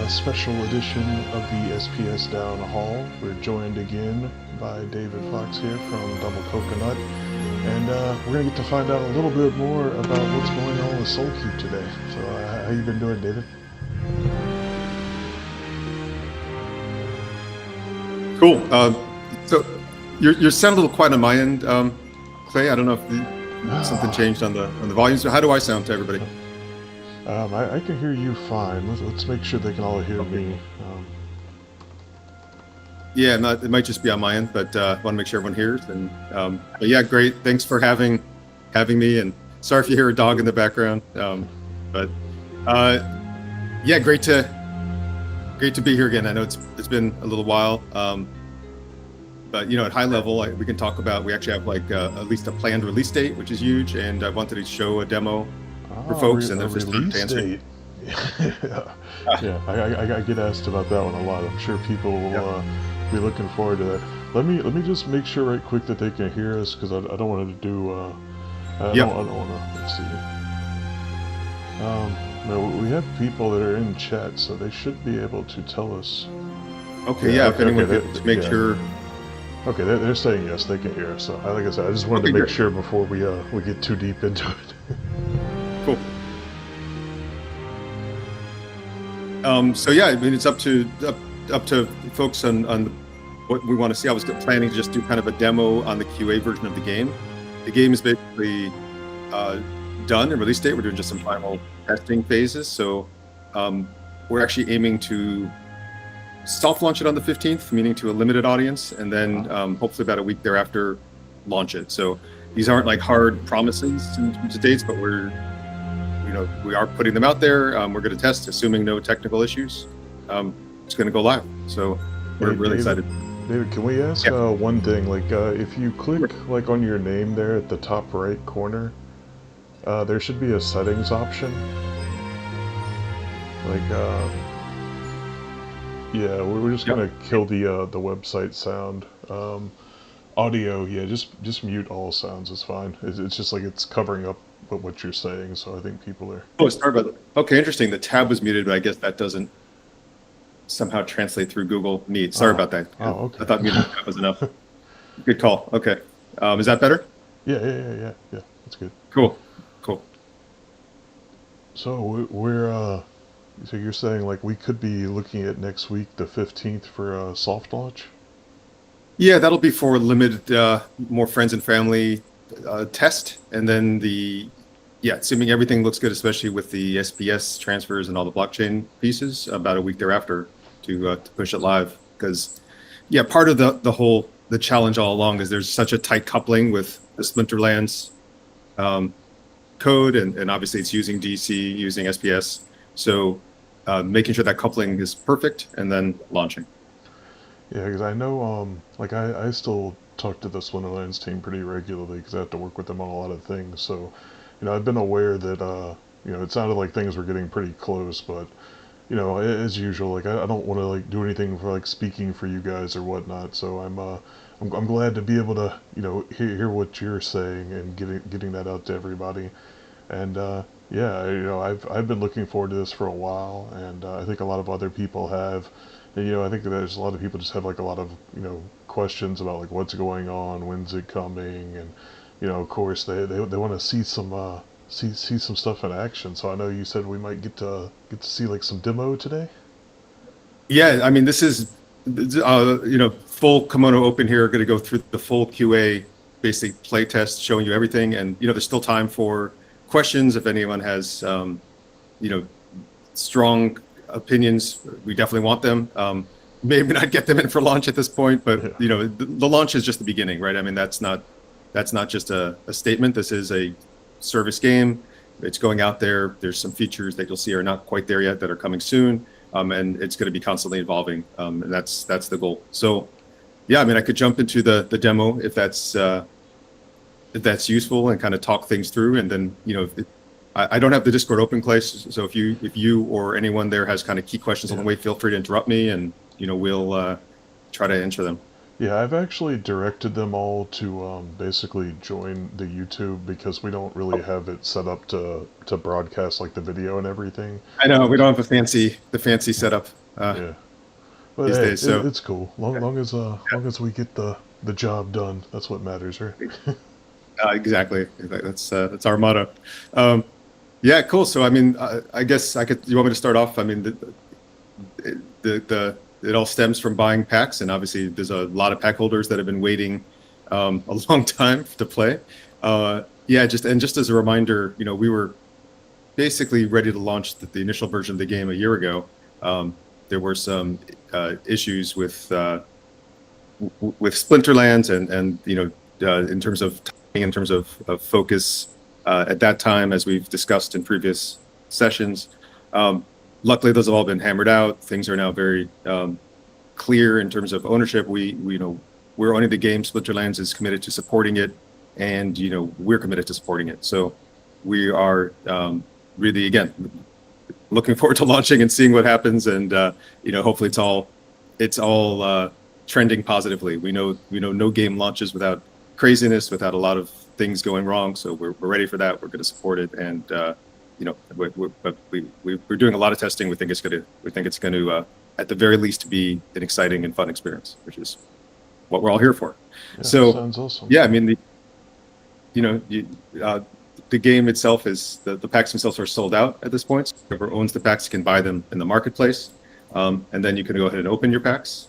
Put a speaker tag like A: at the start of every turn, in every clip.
A: special edition of the SPS DAOn Hall. We're joined again by David Fox here from Double Coconut, and we're going to get to find out a little bit more about what's going on with SoulKeep today. So how you been doing, David?
B: Cool. So you sound a little quiet on my end, Clay. I don't know if something changed on the volumes. How do I sound to everybody?
A: I can hear you fine. Let's make sure they can all hear me.
B: Yeah, it might just be on my end, but I want to make sure everyone hears. And but yeah, great. Thanks for having me. And sorry if you hear a dog in the background. But yeah, great to be here again. I know it's been a little while. But at high level, we can talk about. We actually have at least a planned release date, which is huge. And I wanted to show a demo for folks, and then for
A: release date. Yeah, I get asked about that one a lot. I'm sure people will be looking forward to that. Let me just make sure right quick that they can hear us, because I don't want to do. I don't want to. Let's see. No, we have people that are in chat, so they should be able to tell us.
B: Okay, if anyone could make sure.
A: Okay, they're saying yes, they can hear us. So, like I said, I just wanted to make sure before we get too deep into it.
B: Cool. So yeah, I mean, it's up to folks on what we want to see. I was planning to just do kind of a demo on the QA version of the game. The game is basically done in release date. We're doing just some final testing phases. So we're actually aiming to soft launch it on the 15th, meaning to a limited audience, and then hopefully about a week thereafter launch it. So these aren't like hard promises in terms of dates, but we are putting them out there. We're going to test, assuming no technical issues. It's going to go live. So we're really excited.
A: David, can we ask one thing? Like, if you click like on your name there at the top right corner, there should be a settings option. Like, yeah, we're just gonna kill the website sound. Audio, yeah, just mute all sounds. It's fine. It's just like it's covering up what you're saying. So I think people are.
B: Oh, sorry about that. Okay, interesting. The tab was muted, but I guess that doesn't somehow translate through Google Meet. Sorry about that.
A: Oh, okay.
B: I thought muted tab was enough. Good call. Okay, is that better?
A: Yeah. That's good.
B: Cool.
A: So we're so you're saying like we could be looking at next week, the 15th, for a soft launch?
B: Yeah, that'll be for limited, more friends and family test, and then assuming everything looks good, especially with the SPS transfers and all the blockchain pieces, about a week thereafter to push it live. Because part of the challenge all along is there's such a tight coupling with the Splinterlands code, and obviously it's using DC, using SPS. So making sure that coupling is perfect, and then launching.
A: Yeah, because I know, like I still talk to the Splinterlands team pretty regularly because I have to work with them on a lot of things. So, I've been aware that, it sounded like things were getting pretty close, but, as usual, like I don't want to like do anything for like speaking for you guys or whatnot. So I'm glad to be able to, hear what you're saying and getting that out to everybody. And I've been looking forward to this for a while, and I think a lot of other people have. And, I think that there's a lot of people just have like a lot of questions about like what's going on, when's it coming, and of course they want to see some see some stuff in action. So I know you said we might get to see like some demo today.
B: Yeah, I mean, this is full kimono open here. Going to go through the full QA, basic play test, showing you everything, and there's still time for questions if anyone has strong opinions. We definitely want them. Maybe not get them in for launch at this point, but the launch is just the beginning, right? I mean, that's not just a statement. This is a service game. It's going out there. There's some features that you'll see are not quite there yet that are coming soon, and it's going to be constantly evolving, and that's the goal. So I mean, I could jump into the demo if that's useful, and kind of talk things through, and then I don't have the Discord open, Clay, so if you or anyone there has kind of key questions on the way, feel free to interrupt me, and we'll try to answer them.
A: Yeah, I've actually directed them all to basically join the YouTube because we don't really have it set up to broadcast like the video and everything.
B: I know we don't have the fancy setup
A: Yeah, but
B: these
A: hey,
B: days. So
A: it's cool. Long as we get the job done, that's what matters, right?
B: exactly, that's our motto. Um, yeah, cool. So I mean, I guess I could. You want me to start off? I mean, the it all stems from buying packs, and obviously there's a lot of pack holders that have been waiting a long time to play. Yeah, just as a reminder, we were basically ready to launch the initial version of the game a year ago. There were some issues with Splinterlands and in terms of timing, in terms of focus at that time, as we've discussed in previous sessions. Luckily, those have all been hammered out. Things are now very clear in terms of ownership. We're owning the game. Splinterlands is committed to supporting it, and we're committed to supporting it. So we are really, again, looking forward to launching and seeing what happens. And hopefully it's all trending positively. We know no game launches without craziness, without a lot of things going wrong. So we're ready for that. We're going to support it, and we're doing a lot of testing. We think it's going to at the very least be an exciting and fun experience, which is what we're all here for.
A: Yeah,
B: So
A: sounds awesome.
B: yeah, I mean the game itself is the packs themselves are sold out at this point. So whoever owns the packs can buy them in the marketplace, and then you can go ahead and open your packs.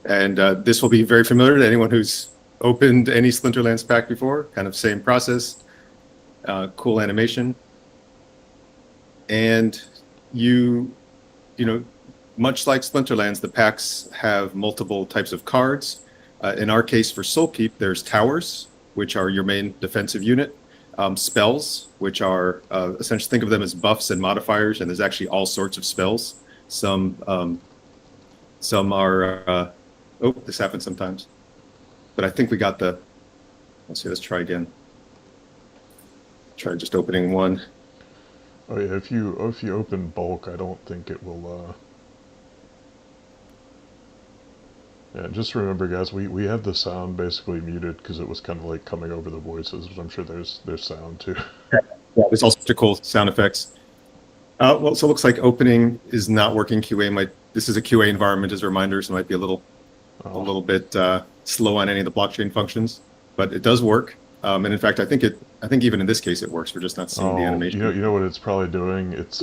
B: And this will be very familiar to anyone who's opened any Splinterlands pack before. Kind of same process, cool animation, and much like Splinterlands, the packs have multiple types of cards. In our case, for SoulKeep, there's towers, which are your main defensive unit. Spells, which are essentially, think of them as buffs and modifiers, and there's actually all sorts of spells. Some are. This happens sometimes, but I think we got the. Let's see. Let's try again. Try just opening one.
A: Oh yeah, if you open bulk, I don't think it will. Yeah, just remember, guys, we had the sound basically muted because it was kind of like coming over the voices, but I'm sure there's sound too.
B: Yeah, there's all sorts of cool sound effects. Well, so it looks like opening is not working. This is a QA environment, as a reminder, so it might be a little bit slow on any of the blockchain functions, but it does work. And in fact, I think even in this case it works. We're just not seeing the animation.
A: You know what it's probably doing? It's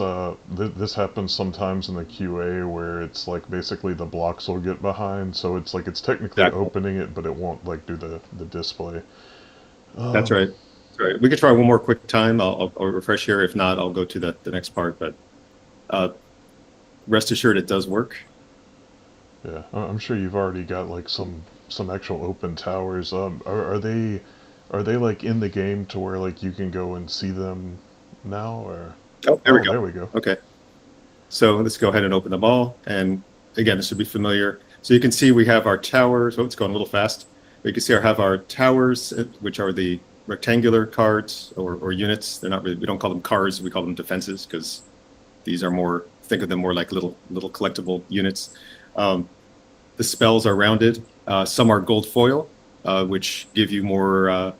A: this happens sometimes in the QA where it's like basically the blocks will get behind, so it's like it's technically opening it, but it won't like do the display.
B: That's right. That's right. We could try one more quick time. I'll refresh here. If not, I'll go to the next part. But rest assured, it does work.
A: Yeah, I'm sure you've already got like some actual open towers. Are they like in the game to where like you can go and see them now, or?
B: Oh, there we go.
A: There we go.
B: Okay. So let's go ahead and open them all. And again, this should be familiar. So you can see we have our towers. Oh, it's going a little fast. But you can see have our towers, which are the rectangular cards or units. They're not really, we don't call them cards, we call them defenses, because these are more, think of them more like little collectible units. The spells are rounded. Some are gold foil, which give you more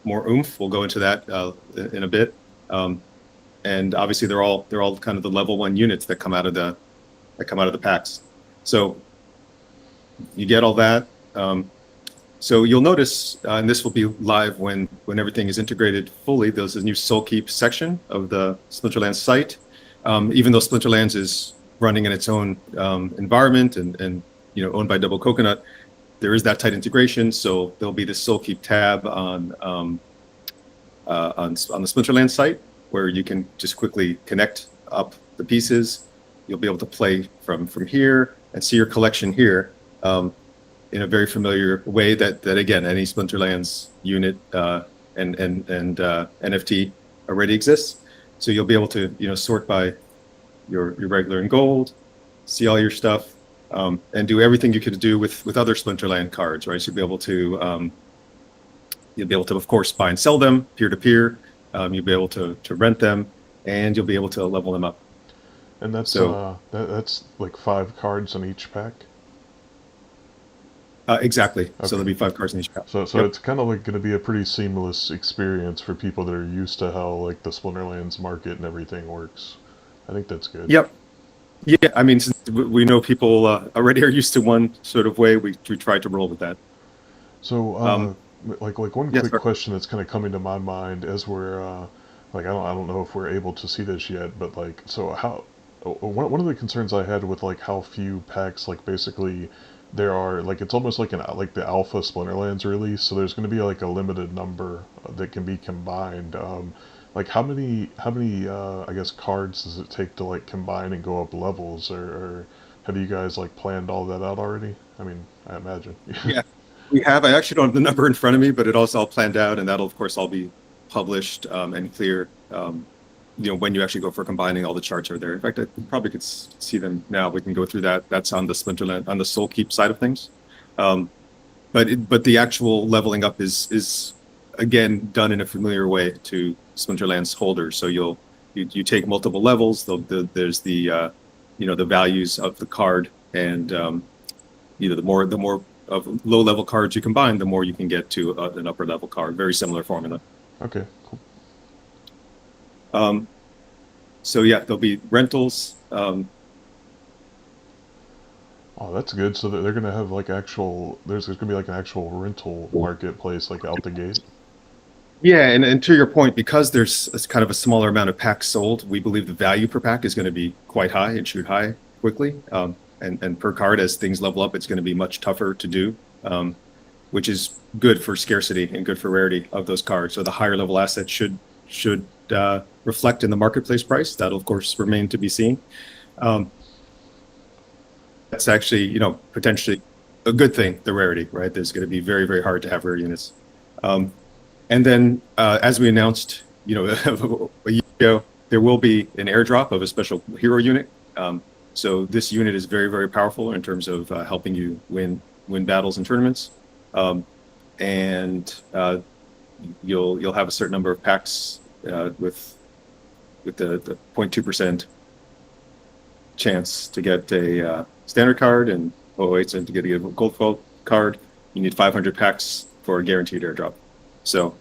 B: oomph. We'll go into that in a bit. And obviously they're all kind of the level 1 units that come out of the packs. So you get all that. So you'll notice, and this will be live when everything is integrated fully. There's a new SoulKeep section of the Splinterlands site. Even though Splinterlands is running in its own environment and owned by Double Coconut, there is that tight integration. So there'll be the SoulKeep tab on the Splinterlands site, where you can just quickly connect up the pieces. You'll be able to play from here and see your collection here in a very familiar way that again, any Splinterlands unit and NFT already exists. So you'll be able to sort by your regular and gold, see all your stuff, and do everything you could do with other Splinterland cards, right? So you'll be able to of course buy and sell them peer to peer. You'll be able to rent them, and you'll be able to level them up.
A: And that's
B: So
A: that's like 5 cards in each pack.
B: Exactly. So there'll
A: Okay.
B: be 5 cards in each pack.
A: So
B: Yep.
A: it's kind of like going to be a pretty seamless experience for people that are used to how like the Splinterlands market and everything works. I think that's good.
B: Yep. Yeah. I mean, since we know people already are used to one sort of way, we tried to roll with that.
A: So,
B: Um,
A: like one
B: yes,
A: quick
B: sir.
A: question that's kind of coming to my mind as we're, like, I don't know if we're able to see this yet, but like, so how, one of the concerns I had with like how few packs, like basically there are, like it's almost like like the Alpha Splinterlands release, so there's going to be like a limited number that can be combined. Like how many, I guess cards does it take to like combine and go up levels, or have you guys like planned all that out already? I mean, I imagine.
B: Yeah, we have. I actually don't have the number in front of me, but it also all planned out, and that'll of course all be published and clear. When you actually go for combining, all the charts are there. In fact, I probably could see them now. We can go through that. That's on the Splinterland, on the SoulKeep side of things. Um, but the actual leveling up is again done in a familiar way to Splinterland's holders. So you take multiple levels. There's the values of the card, and the more of low level cards you combine, the more you can get to an upper level card. Very similar formula.
A: Okay, cool.
B: Um, so yeah, there'll be rentals.
A: Oh, that's good. So they're gonna have like actual. There's gonna be like an actual rental marketplace like out the gate.
B: Yeah, and to your point, because there's kind of a smaller amount of packs sold, we believe the value per pack is going to be quite high and shoot high quickly. And per card, as things level up, it's going to be much tougher to do, which is good for scarcity and good for rarity of those cards. So the higher level assets should reflect in the marketplace price. That'll of course remain to be seen. Um, that's actually potentially a good thing. The rarity, right? There's going to be very very hard to have rare units. Um, And then, as we announced, a year ago, there will be an airdrop of a special hero unit. So this unit is very, very powerful in terms of helping you win battles and tournaments. And you'll have a certain number of packs with the 0.2% chance to get a standard card, and 0.08 and to get a gold foil card. You need 500 packs for a guaranteed airdrop. So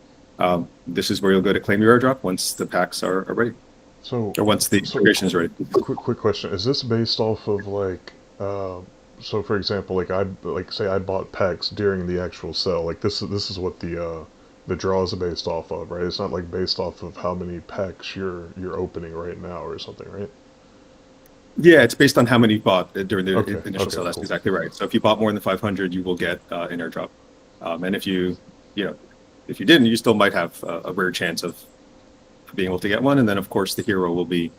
B: this is where you'll go to claim your airdrop once the packs are ready,
A: So,
B: or once the
A: so
B: integration is ready.
A: quick question: is this based off of like, so for example, like say I bought packs during the actual sale. Like this is what the draws are based off of, right? It's not like based off of how many packs you're opening right now or something, right?
B: Yeah, it's based on how many you bought during the
A: Okay,
B: initial
A: okay,
B: sale. That's
A: cool.
B: exactly right. So if you bought more than 500, you will get an airdrop. And you know, if you didn't, you still might have a rare chance of being able to get one. And then, of course, the hero will be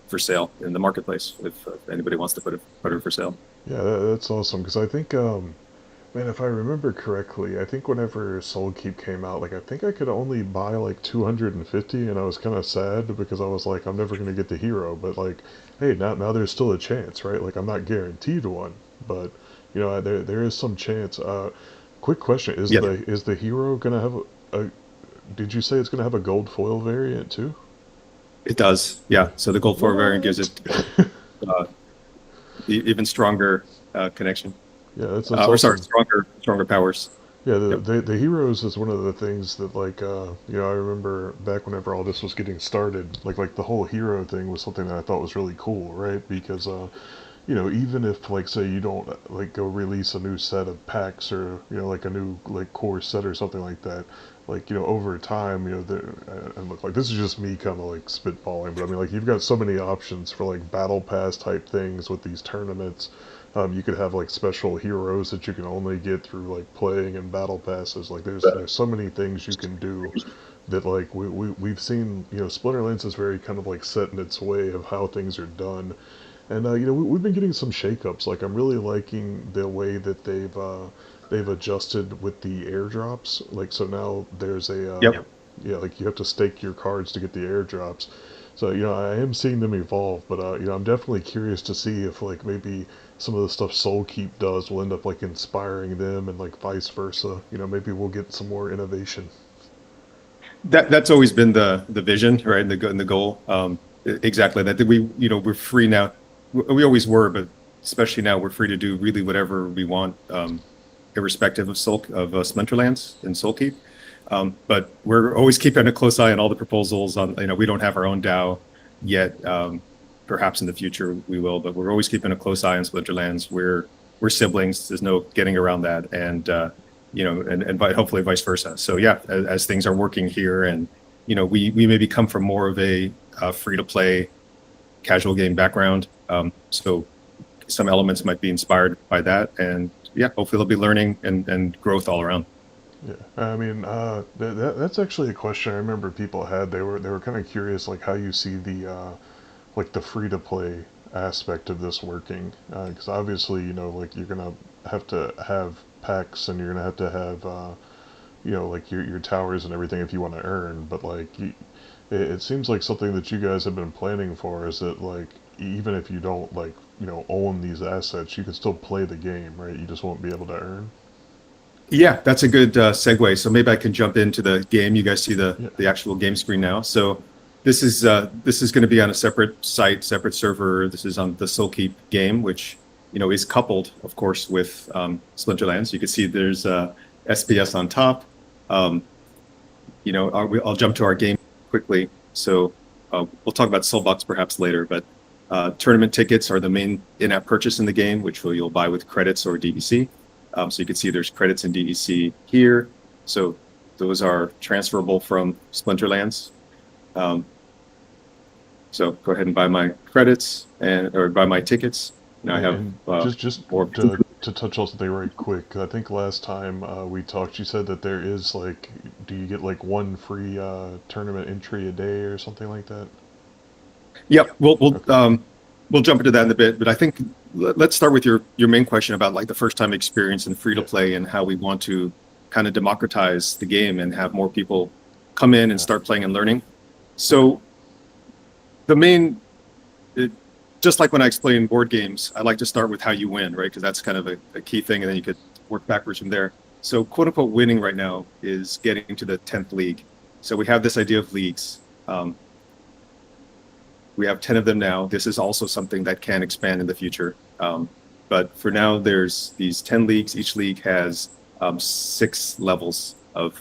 B: for sale in the marketplace if anybody wants to put it for sale.
A: Yeah, that's awesome because I think, man, if I remember correctly, I think whenever SoulKeep came out, like I think I could only buy like 250, and I was kind of sad because I was like, I'm never gonna get the hero. But like, hey, now there's still a chance, right? Like I'm not guaranteed one, but there is some chance. Quick question:
B: Yeah,
A: is the hero gonna have a? Did you say it's gonna have a gold foil variant too?
B: it does. Yeah. So the gold 4 variant gives
A: What?
B: it uh, even stronger connection.
A: Yeah, that's
B: Or sorry,
A: awesome.
B: stronger powers.
A: Yeah,
B: Yep.
A: the heroes is one of the things that like I remember back whenever all this was getting started, like the whole hero thing was something that I thought was really cool, right? Because even if like say you don't like go release a new set of packs or like a new like core set or something like that, like over time and look like this is just me kind of like spitballing, but I mean like you've got so many options for like battle pass type things with these tournaments. You could have like special heroes that you can only get through like playing and battle passes. Like there's so many things you can do that like we've seen. Splinterlands is very kind of like set in its way of how things are done. And we've been getting some shakeups. Like I'm really liking the way that they've adjusted with the airdrops. Like so now there's a
B: Yep.
A: yeah, like you have to stake your cards to get the airdrops. So I am seeing them evolve, but I'm definitely curious to see if like maybe some of the stuff SoulKeep does will end up like inspiring them and like vice versa. Maybe we'll get some more innovation.
B: That's always been the vision, right? And the goal. Exactly that. We're free now. We always were, but especially now we're free to do really whatever we want. irrespective of Splinterlands and SoulKeep. But we're always keeping a close eye on all the proposals. We don't have our own DAO yet. Perhaps in the future we will, but we're always keeping a close eye on Splinterlands. We're siblings. There's no getting around that, and and hopefully vice versa. So yeah, as things are working here, and we maybe come from more of a free to play, casual game background. So some elements might be inspired by that, and yeah, hopefully there'll be learning and growth all around.
A: Yeah, I mean, that's actually a question I remember people had. They were kind of curious, like how you see the like the free to play aspect of this working, because obviously, like you're gonna have to have packs, and you're gonna have to have like your towers and everything if you want to earn. But like, it seems like something that you guys have been planning for is that like even if you don't like own these assets, you can still play the game, right? You just won't be able to earn.
B: Yeah, that's a good segue. So maybe I can jump into the game. You guys see the actual game screen now. So this is going to be on a separate site, separate server. This is on the SoulKeep game, which is coupled, of course, with Splinterlands. You can see there's SPS on top. I'll jump to our game quickly. So we'll talk about Soulbox perhaps later, but tournament tickets are the main in-app purchase in the game, which you'll buy with credits or DEC. So you can see there's credits in DEC here. So those are transferable from Splinterlands. So go ahead and buy my credits or buy my tickets. Now I have
A: just more to touch on something right quick. I think last time we talked, you said that there is like, do you get like one free tournament entry a day or something like that?
B: Yep, we'll jump into that in a bit, but I think let's start with your main question about like the first time experience in free to play and how we want to kind of democratize the game and have more people come in and start playing and learning. So the main, just like when I explain board games, I like to start with how you win, right? Because that's kind of a key thing, and then you could work backwards from there. So quote unquote winning right now is getting to the 10th league. So we have this idea of leagues. We have 10 of them now. This is also something that can expand in the future. But for now, there's these 10 leagues. Each league has 6 levels of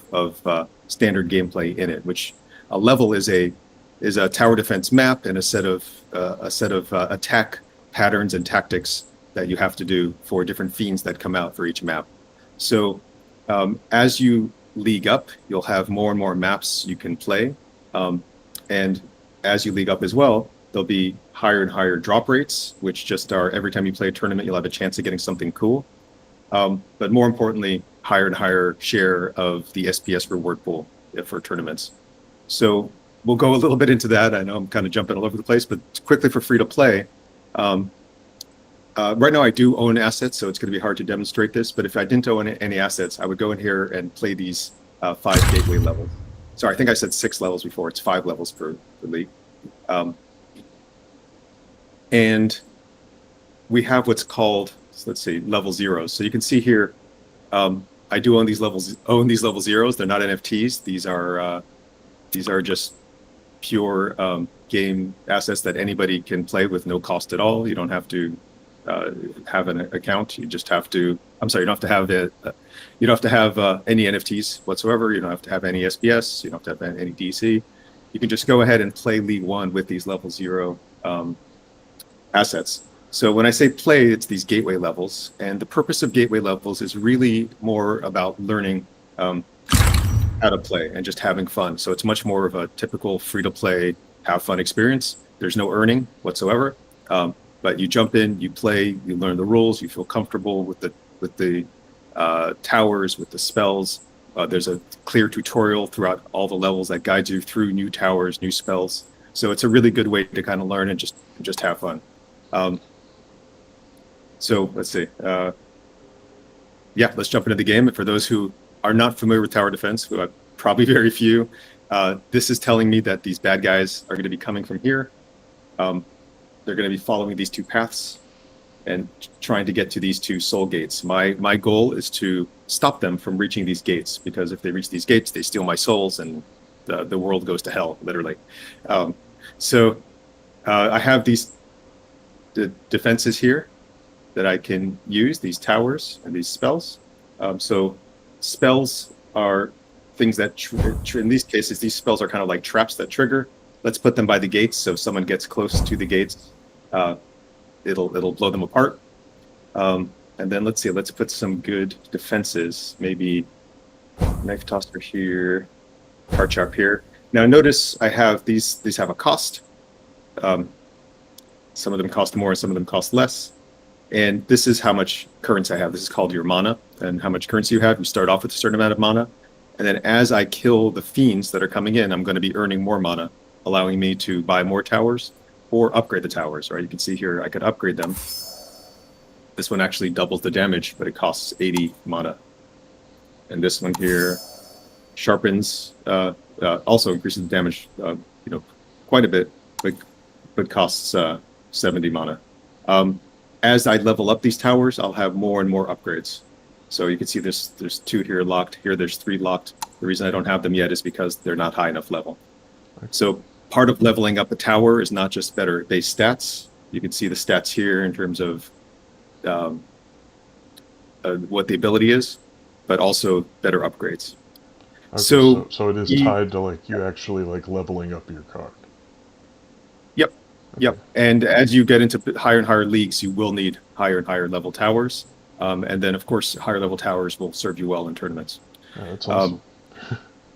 B: standard gameplay in it, which a level is a tower defense map and a set of attack patterns and tactics that you have to do for different fiends that come out for each map. So as you league up, you'll have more and more maps you can play. And as you league up as well, there'll be higher and higher drop rates, which just are every time you play a tournament, you'll have a chance of getting something cool. But more importantly, higher and higher share of the SPS reward pool for tournaments. So we'll go a little bit into that. I know I'm kind of jumping all over the place, but gately for free to play. Right now I do own assets, so it's going to be hard to demonstrate this, but if I didn't own any assets, I would go in here and play these 5 gateway levels. Sorry, I think I said 6 levels before. It's 5 levels per league. And we have what's called, let's see, level zeros. So you can see here, I do own these level zeros. They're not NFTs. These are just pure game assets that anybody can play with no cost at all. You don't have to have an account. You just have to. I'm sorry. You don't have to have it. You don't have to have any NFTs whatsoever. You don't have to have any SPS. You don't have to have any DC. You can just go ahead and play League 1 with these level 0 assets. So when I say play, it's these gateway levels. And the purpose of gateway levels is really more about learning how to play and just having fun. So it's much more of a typical free-to-play, have fun experience. There's no earning whatsoever. But you jump in, you play, you learn the rules, you feel comfortable with the towers, with the spells. There's a clear tutorial throughout all the levels that guides you through new towers, new spells. So it's a really good way to kind of learn and just have fun. So let's see. Let's jump into the game. And for those who are not familiar with tower defense, who are probably very few, this is telling me that these bad guys are going to be coming from here. They're going to be following these 2 paths and trying to get to these 2 soul gates. My goal is to stop them from reaching these gates, because if they reach these gates, they steal my souls and the world goes to hell, literally. So I have these defenses here that I can use, these towers and these spells. So spells are things that, in these cases, these spells are kind of like traps that trigger. Let's put them by the gates. So if someone gets close to the gates, it'll blow them apart. And then let's see, let's put some good defenses. Maybe knife tosser here, card sharp here. Now notice I have these have a cost. Some of them cost more, some of them cost less. And this is how much currency I have. This is called your mana, and how much currency you have. You start off with a certain amount of mana. And then as I kill the fiends that are coming in, I'm going to be earning more mana, allowing me to buy more towers or upgrade the towers, right? You can see here, I could upgrade them. This one actually doubles the damage, but it costs 80 mana. And this one here sharpens, also increases the damage, quite a bit, but costs 70 mana. As I level up these towers, I'll have more and more upgrades. So you can see there's 2 here locked. Here there's 3 locked. The reason I don't have them yet is because they're not high enough level. So part of leveling up a tower is not just better base stats. You can see the stats here in terms of what the ability is, but also better upgrades.
A: Okay, so it is tied to like you actually like leveling up your card.
B: Yep. Okay. Yep. And as you get into higher and higher leagues, you will need higher and higher level towers. And then, of course, higher level towers will serve you well in tournaments.
A: Yeah, that's awesome.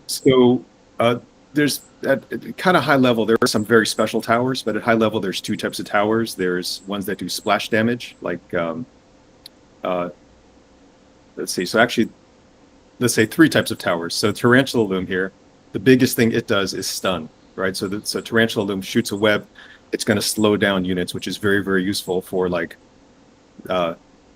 B: So there's at kind of high level, there are some very special towers, but at high level, there's 2 types of towers. There's ones that do splash damage, like, let's see. So actually, let's say 3 types of towers. So Tarantula Loom here, the biggest thing it does is stun, right? So Tarantula Loom shoots a web. It's going to slow down units, which is very, very useful for like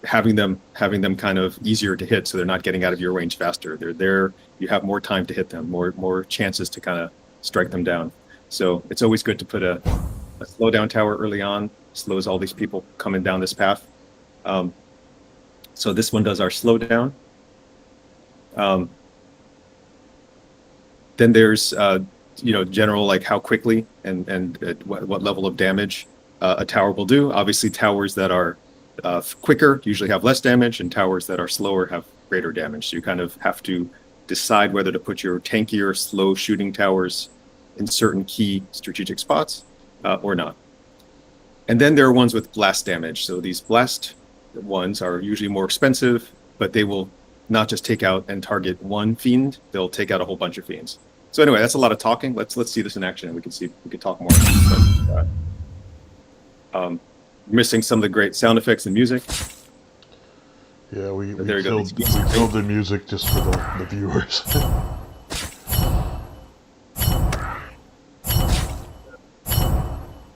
B: having them kind of easier to hit, so they're not getting out of your range faster. They're there. You have more time to hit them, more chances to kind of strike them down. So it's always good to put a slow down tower early on. Slows all these people coming down this path. So this one does our slow down. Then there's general, like how quickly and at what level of damage a tower will do. Obviously, towers that are quicker usually have less damage, and towers that are slower have greater damage. So you kind of have to decide whether to put your tankier, slow shooting towers in certain key strategic spots or not. And then there are ones with blast damage. So these blast ones are usually more expensive, but they will not just take out and target one fiend, they'll take out a whole bunch of fiends. So anyway, that's a lot of talking. Let's see this in action, and we can talk more. But, missing some of the great sound effects and music.
A: Yeah, we killed the music just for the viewers.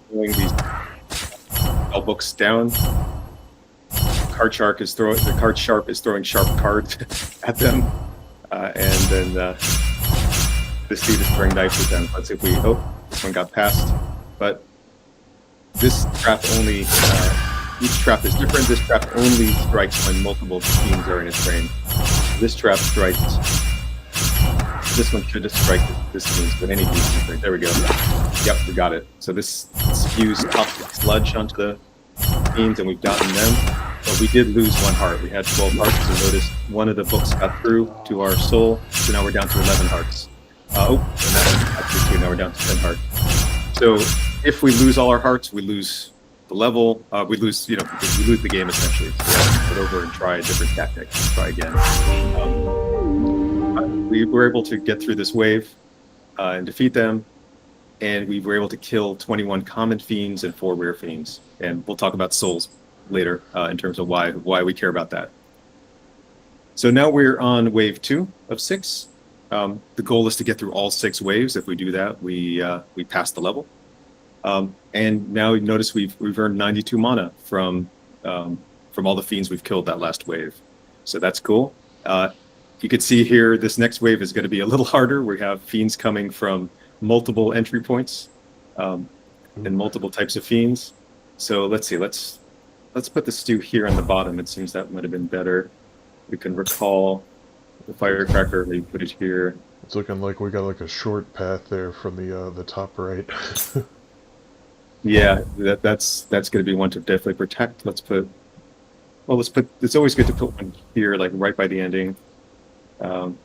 B: Throwing these spell books down. The card sharp is throwing sharp cards at them, and then this dude is throwing knives at them. Let's see if we. Oh, this one got past, but this trap only. Each trap is different. This trap only strikes when multiple fiends are in its range. This trap strikes. This one should just strike this fiend, but any fiend. There we go. Yep, we got it. So this spews toxic sludge onto the fiends, and we've gotten them. But we did lose 1 heart. We had 12 hearts, so notice one of the books got through to our soul, so now we're down to 11 hearts. And that one got through too. Now we're down to 10 hearts. So if we lose all our hearts, we lose the level. We lose the game essentially. So we have to put over and try a different tactic. Try again. We were able to get through this wave and defeat them, and we were able to kill 21 common fiends and 4 rare fiends. And we'll talk about souls later in terms of why we care about that. So now we're on wave 2 of 6. The goal is to get through all 6 waves. If we do that, we pass the level. And now you notice we've earned 92 mana from all the fiends we've killed that last wave. So that's cool. You can see here this next wave is going to be a little harder. We have fiends coming from multiple entry points and multiple types of fiends. So let's see. Let's put the stew here on the bottom. It seems that might have been better. We can recall the firecracker. We put it here.
A: It's looking like we got like a short path there from the top right.
B: Yeah, that's going to be one to definitely protect. Let's put well, let's put. It's always good to put one here, like right by the ending. And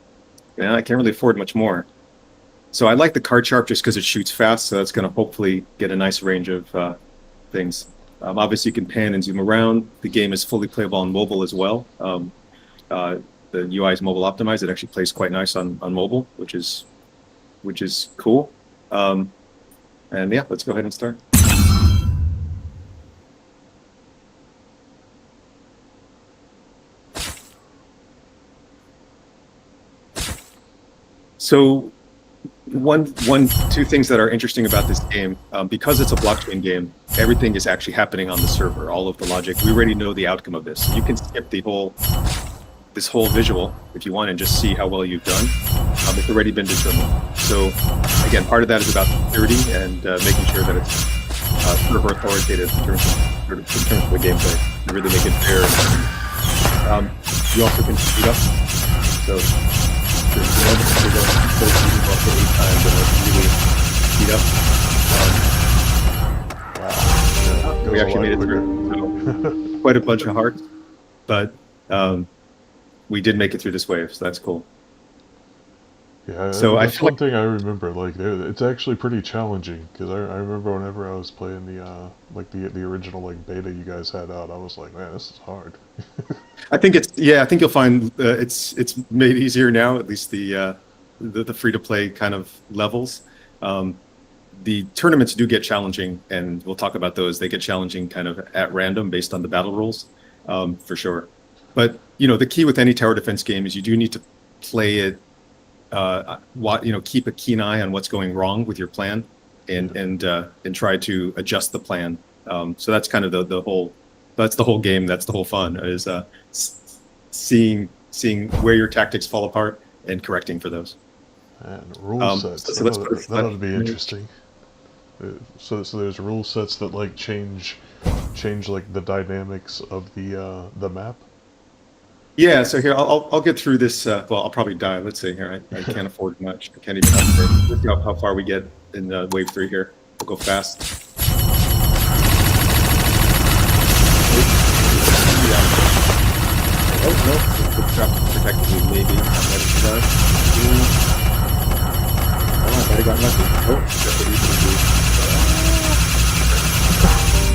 B: I can't really afford much more. So I like the card sharp just because it shoots fast. So that's going to hopefully get a nice range of things. Obviously, you can pan and zoom around. The game is fully playable on mobile as well. The UI is mobile optimized. It actually plays quite nice on mobile, which is cool. And yeah, let's go ahead and start. So two things that are interesting about this game, because it's a blockchain game, everything is actually happening on the server. All of the logic, we already know the outcome of this. You can skip this whole visual if you want and just see how well you've done. It's already been determined. So again, part of that is about security and making sure that it's server authoritative in terms of the gameplay and really make it fair. You also can speed up. So we actually made it through. So, quite a bunch of hearts, but we did make it through this wave, so that's cool.
A: Yeah,
B: so
A: that's one thing I remember. Like, it's actually pretty challenging because I remember whenever I was playing the original like beta you guys had out, I was like, man, this is hard.
B: I think you'll find it's made easier now. At least the free to play kind of levels. The tournaments do get challenging, and we'll talk about those. They get challenging kind of at random based on the battle rules, for sure. But the key with any tower defense game is you do need to play it. Keep a keen eye on what's going wrong with your plan, and try to adjust the plan. So that's kind of the whole. That's the whole game. That's the whole fun is seeing where your tactics fall apart and correcting for those.
A: And rule sets. That ought to be interesting. So there's rule sets that like change like the dynamics of the map.
B: Yeah, so here I'll get through this. Well, I'll probably die. Let's see here. I can't afford much. I can't even upgrade. Let's see how far we get in wave 3 here. We'll go fast. Oh no, it's trapped protected me. Maybe I might have gotten lucky. Oh, that's what you can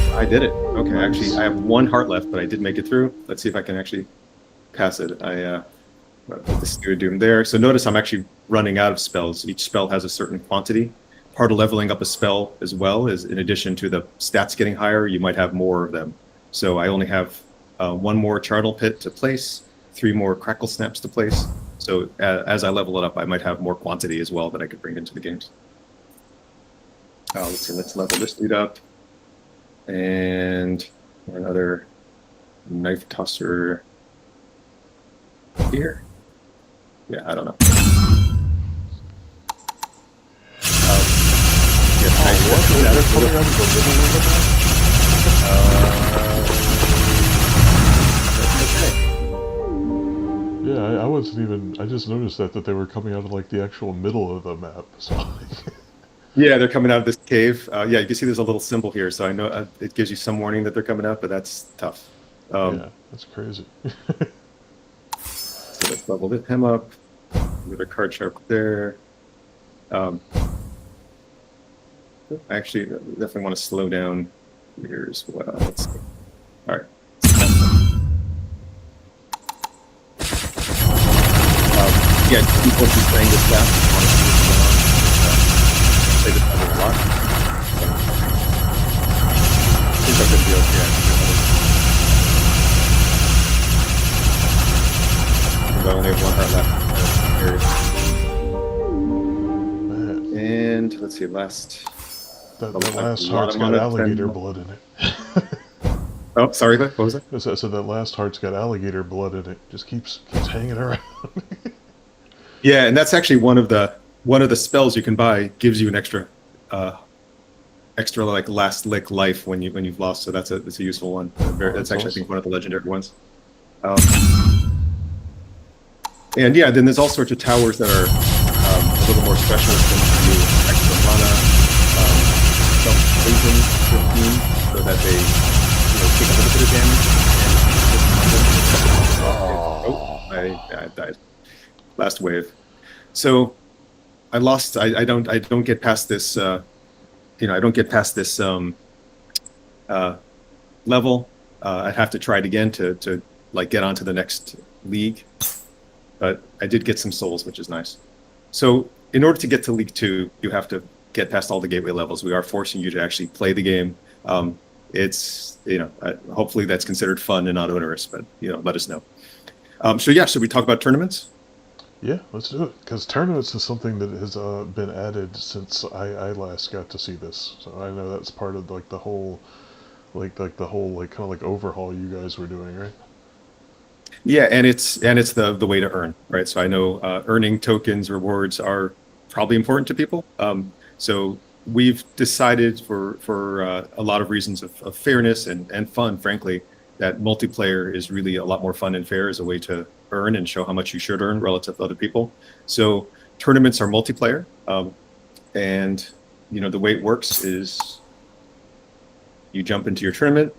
B: do. I did it. Okay, actually, I have 1 heart left, but I did make it through. Let's see if I can actually pass it. I put the Spirit Doom there. So notice I'm actually running out of spells. Each spell has a certain quantity. Part of leveling up a spell as well is, in addition to the stats getting higher, you might have more of them. So I only have 1 more Charnel Pit to place, 3 more Crackle Snaps to place. So as I level it up, I might have more quantity as well that I could bring into the games. Let's see, let's level this dude up. And another Knife Tosser here. Yeah, I don't know.
A: Yeah, I wasn't even. I just noticed that they were coming out of like the actual middle of the map. So.
B: Yeah, they're coming out of this cave. Yeah, you can see there's a little symbol here, so I know it gives you some warning that they're coming out, but that's tough.
A: Yeah, that's crazy.
B: So let's level him up. Another card sharp there. I actually definitely want to slow down here as well. Let's see. All right. Yeah, people keep playing this fast. Play this level a lot. I think I'm going to be okay. I only have 1 heart left. And let's see, last.
A: That last heart's got alligator blood in it.
B: Oh, sorry, what was that?
A: So that last heart's got alligator blood in it. Just keeps hanging around.
B: Yeah, and that's actually one of the spells you can buy. Gives you an extra like last lick life when you've lost. So that's a useful one. That's actually awesome. I think one of the legendary ones. And yeah, then there's all sorts of towers that are a little more special. Extra mana, some poison 15, so that they take a little bit of damage. And Oh, I died. Last wave. So I lost. I don't get past this. I don't get past this uh, level. I'd have to try it again to like get onto the next league. But I did get some souls, which is nice. So in order to get to League 2, you have to get past all the gateway levels. We are forcing you to actually play the game. It's, hopefully that's considered fun and not onerous, but, let us know. So yeah, should we talk about tournaments?
A: Yeah, let's do it. Because tournaments is something that has been added since I last got to see this. So I know that's part of like the whole, like the whole like kind of like overhaul you guys were doing, right?
B: Yeah, and it's the way to earn, right? So I know earning tokens, rewards are probably important to people. So we've decided for a lot of reasons of fairness and fun, frankly, that multiplayer is really a lot more fun and fair as a way to earn and show how much you should earn relative to other people. So tournaments are multiplayer, and the way it works is you jump into your tournament.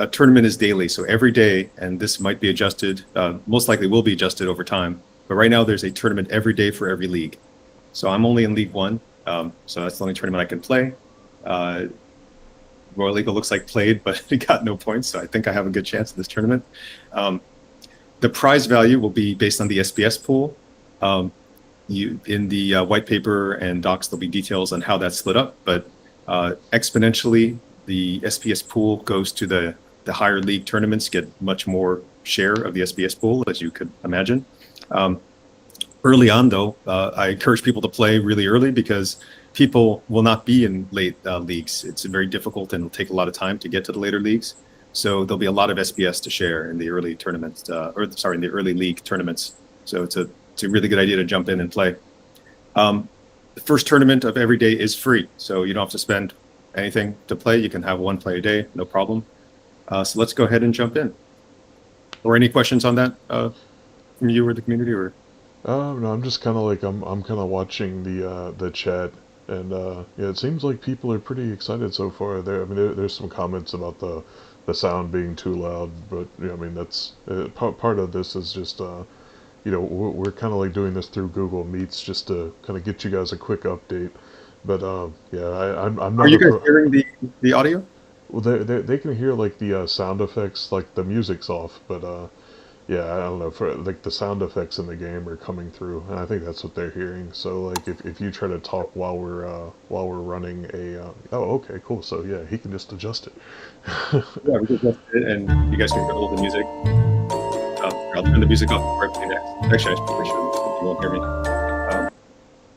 B: A tournament is daily, so every day, and this might be adjusted, most likely will be adjusted over time. But right now, there's a tournament every day for every league. So I'm only in League 1, so that's the only tournament I can play. Royal Eagle looks like played, but he got no points, so I think I have a good chance in this tournament. The prize value will be based on the SPS pool. In the white paper and docs, there'll be details on how that's split up, but exponentially, the SPS pool goes to the higher league tournaments, get much more share of the SPS pool, as you could imagine. Early on, though, I encourage people to play really early because people will not be in late leagues. It's very difficult and it'll take a lot of time to get to the later leagues. So there'll be a lot of SPS to share in the early tournaments, in the early league tournaments. So it's a really good idea to jump in and play. The first tournament of every day is free, so you don't have to spend anything to play. You can have one play a day, no problem. So let's go ahead and jump in. Or any questions on that from you or the community? Or
A: No, I'm just kind of like I'm kind of watching the chat, and yeah, it seems like people are pretty excited so far. There's some comments about the sound being too loud, but I mean that's part of this is just we're kind of like doing this through Google Meets just to kind of get you guys a quick update. But yeah, I'm
B: are
A: not
B: you
A: a
B: guys
A: pro.
B: hearing the audio?
A: Well, they can hear like the sound effects, like the music's off, but yeah, I don't know. For like the sound effects in the game are coming through, and I think that's what they're hearing. So like if you try to talk while we're running a oh, okay, cool. So yeah, he can just adjust it.
B: Yeah, we can adjust it, and you guys can control the music. I'll turn the music off before I play next. Actually, I probably shouldn't. You won't hear me.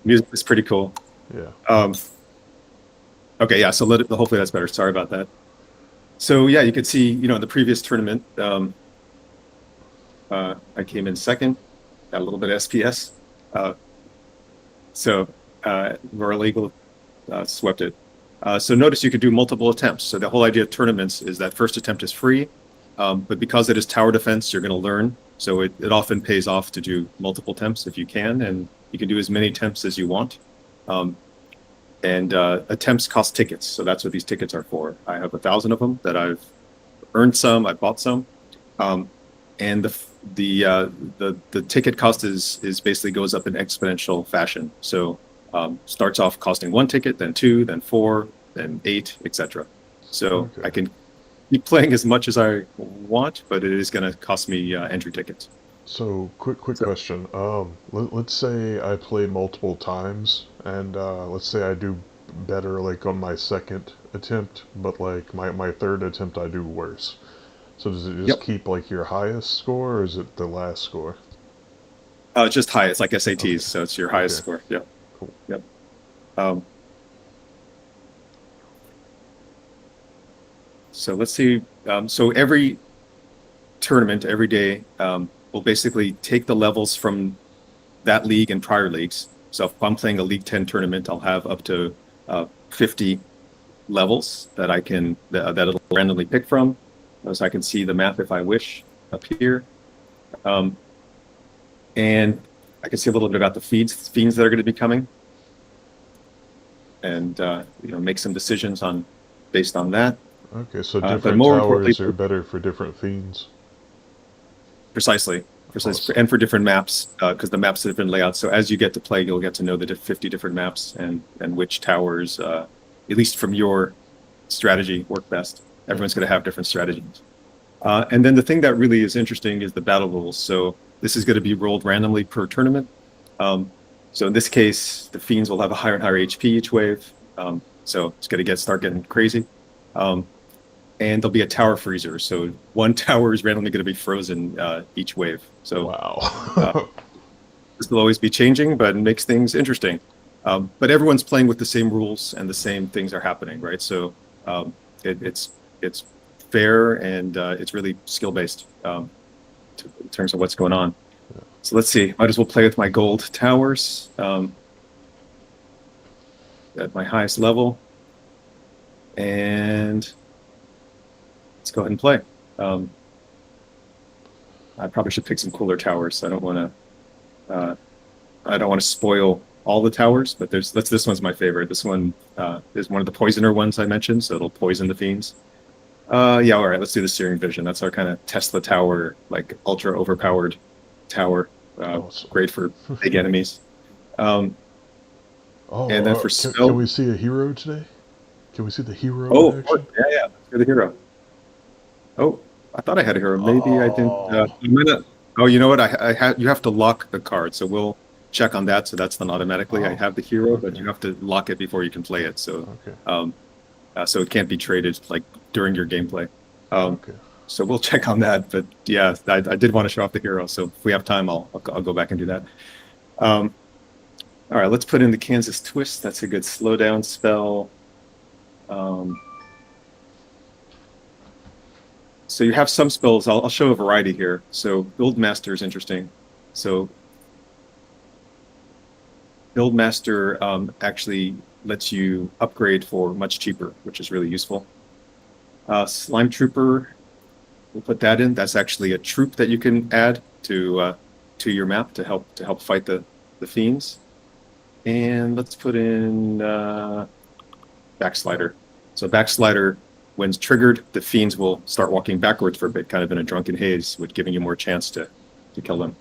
B: Music is pretty cool.
A: Yeah.
B: Okay, yeah. So hopefully that's better. Sorry about that. So yeah, you could see, in the previous tournament, I came in second, got a little bit of SPS. So Royal Eagle swept it. So notice you could do multiple attempts. So the whole idea of tournaments is that first attempt is free, but because it is tower defense, you're going to learn. So it often pays off to do multiple attempts if you can, and you can do as many attempts as you want. And attempts cost tickets, so that's what these tickets are for. I have 1,000 of them that I've earned some, I bought some, and the ticket cost is basically goes up in exponential fashion. So starts off costing 1 ticket, then 2, then 4, then 8, etc. So
A: Okay.
B: I can keep playing as much as I want, but it is going to cost me entry tickets.
A: So quick question. Let's say I play multiple times, and let's say I do better like on my second attempt, but like my third attempt I do worse. So does it just
B: Yep.
A: keep like your highest score, or is it the last score?
B: Just high. It's like SATs,
A: Okay.
B: so it's your highest
A: Okay.
B: score. Yeah.
A: Cool.
B: Yep. Um, so let's see. So every tournament, every day, will basically take the levels from that league and prior leagues. So if I'm playing a League 10 tournament, I'll have up to 50 levels that that it'll randomly pick from. So I can see the map if I wish up here. And I can see a little bit about the fiends that are going to be coming, and make some decisions based on that.
A: Okay, so
B: But
A: different
B: more importantly,
A: towers are better for different fiends.
B: precisely,
A: Awesome.
B: and for different maps, because the maps have different layouts. So as you get to play, you'll get to know the 50 different maps and which towers, at least from your strategy, work best. Everyone's going to have different strategies. And then the thing that really is interesting is the battle rules. So this is going to be rolled randomly per tournament. So in this case, the fiends will have a higher and higher HP each wave. So it's going to start getting crazy. And there'll be a tower freezer. So one tower is randomly going to be frozen each wave. So
A: Wow.
B: this will always be changing, but it makes things interesting. But everyone's playing with the same rules and the same things are happening, right? So it's fair and it's really skill based in terms of what's going on. So let's see. Might as well play with my gold towers at my highest level, and let's go ahead and play. I probably should pick some cooler towers. I don't want to spoil all the towers, but this one's my favorite. This one is one of the poisoner ones I mentioned, so it'll poison the fiends. Yeah, all right. Let's do the Searing Vision. That's our kind of Tesla tower, like ultra overpowered tower.
A: Awesome.
B: Great for big enemies. And then for
A: can
B: spell.
A: we see a hero today? Can we see the hero
B: Oh,
A: in
B: of course.
A: action?
B: Yeah. Let's do the hero. Oh, I thought I had a hero. Maybe I didn't.
A: Oh,
B: Oh, you know what? You have to lock the card, so we'll check on that. So that's done automatically. I
A: oh,
B: have the hero, but
A: okay,
B: you have to lock it before you can play it. So,
A: okay,
B: so it can't be traded like during your gameplay. Um,
A: okay.
B: so we'll check on that. But yeah, I did want to show off the hero. So if we have time, I'll go back and do that. All right, let's put in the Kansas Twist. That's a good slowdown spell. So you have some spells. I'll show a variety here. So Buildmaster is interesting. So Buildmaster actually lets you upgrade for much cheaper, which is really useful. Slime Trooper, we'll put that in. That's actually a troop that you can add to your map to help fight the fiends. And let's put in Backslider. So Backslider, when it's triggered, the fiends will start walking backwards for a bit, kind of in a drunken haze, with giving you more chance to kill them.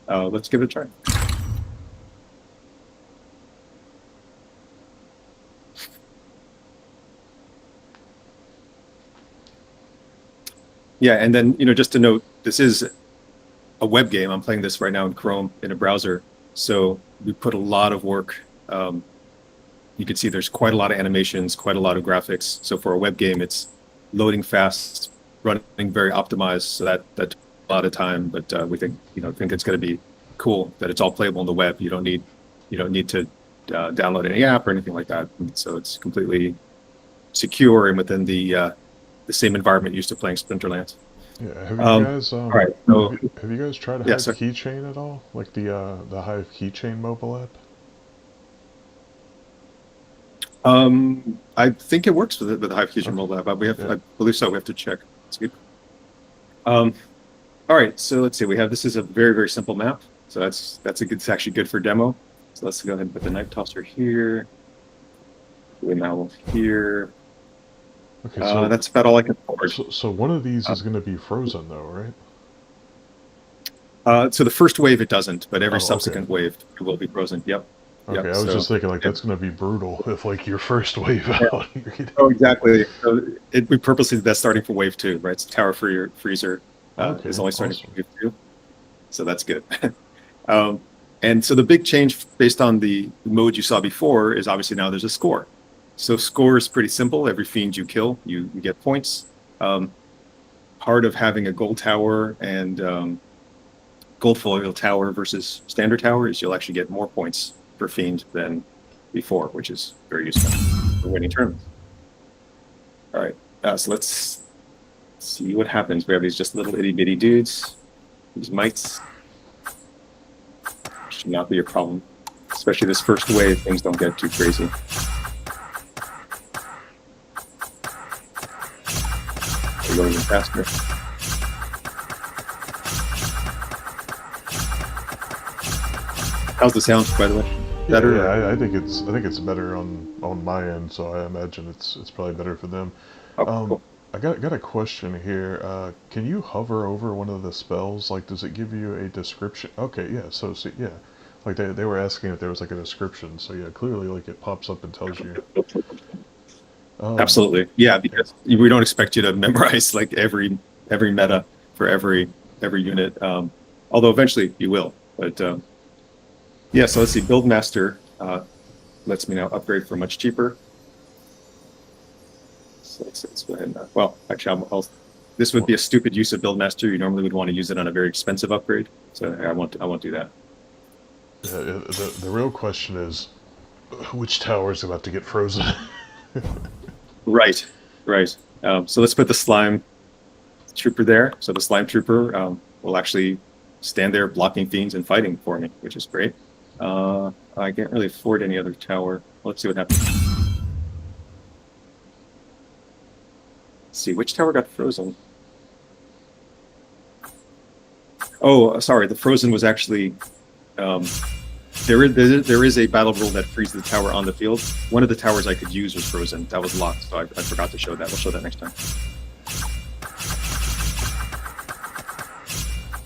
B: Let's give it a try. Yeah, and then just to note, this is a web game. I'm playing this right now in Chrome in a browser, so we put a lot of work. You can see there's quite a lot of animations, quite a lot of graphics. So for a web game, it's loading fast, running very optimized. So that took a lot of time, but we think it's going to be cool that it's all playable on the web. You don't need to download any app or anything like that. And so it's completely secure and within the same environment used to playing Splinterlands.
A: Yeah, have you guys
B: All right. So
A: have you guys tried
B: yeah,
A: Hive
B: so
A: Keychain at all? Like the Hive Keychain mobile app?
B: I think it works with the Hive Fusion
A: Okay.
B: mobile app.
A: Yeah.
B: I believe so. We have to check. That's good. All right. So let's see. This is a very, very simple map. So it's actually good for demo. So let's go ahead and put the knife tosser here. Wind owl here.
A: Okay, so
B: That's about all I can afford.
A: so one of these is going to be frozen though, right?
B: So the first wave it doesn't, but every
A: Oh, okay.
B: subsequent wave it will be frozen. Yep.
A: Okay, I was
B: So
A: just thinking like that's going to be brutal if like your first wave out.
B: oh, exactly. So we purposely did that starting for wave 2, right? So tower freezer
A: Okay,
B: is only starting
A: awesome.
B: for wave 2, so that's good. And so the big change based on the mode you saw before is obviously now there's a score. So score is pretty simple. Every fiend you kill, you get points. Part of having a gold tower and gold foil tower versus standard tower is you'll actually get more points per fiend than before, which is very useful for winning tournaments. All right, so let's see what happens. We have these just little itty bitty dudes, these mites. Should not be a problem, especially this first wave. Things don't get too crazy. They're going even faster. How's the sound, by the way? Better?
A: Yeah, I think it's better on my end, so I imagine it's probably better for them.
B: Oh,
A: Um,
B: cool.
A: I got a question here. Can you hover over one of the spells? Like, does it give you a description? Okay, yeah. So yeah, like they were asking if there was like a description. So yeah, clearly like it pops up and tells you. Um,
B: Absolutely. Yeah,
A: yeah.
B: because we don't expect you to memorize like every meta for every unit. Although eventually you will. But yeah, so let's see. Build master lets me now upgrade for much cheaper. So let's go ahead and well, actually, this would be a stupid use of build master. You normally would want to use it on a very expensive upgrade. So I won't do that.
A: Yeah, the real question is, which tower is about to get frozen?
B: Right, right. So let's put the slime trooper there. So the slime trooper will actually stand there blocking fiends and fighting for me, which is great. I can't really afford any other tower. Let's see what happens. Let's see, which tower got frozen? Oh, sorry, the frozen was actually there is a battle rule that frees the tower on the field. One of the towers I could use was frozen. That was locked, so I forgot to show that. We'll show that next time.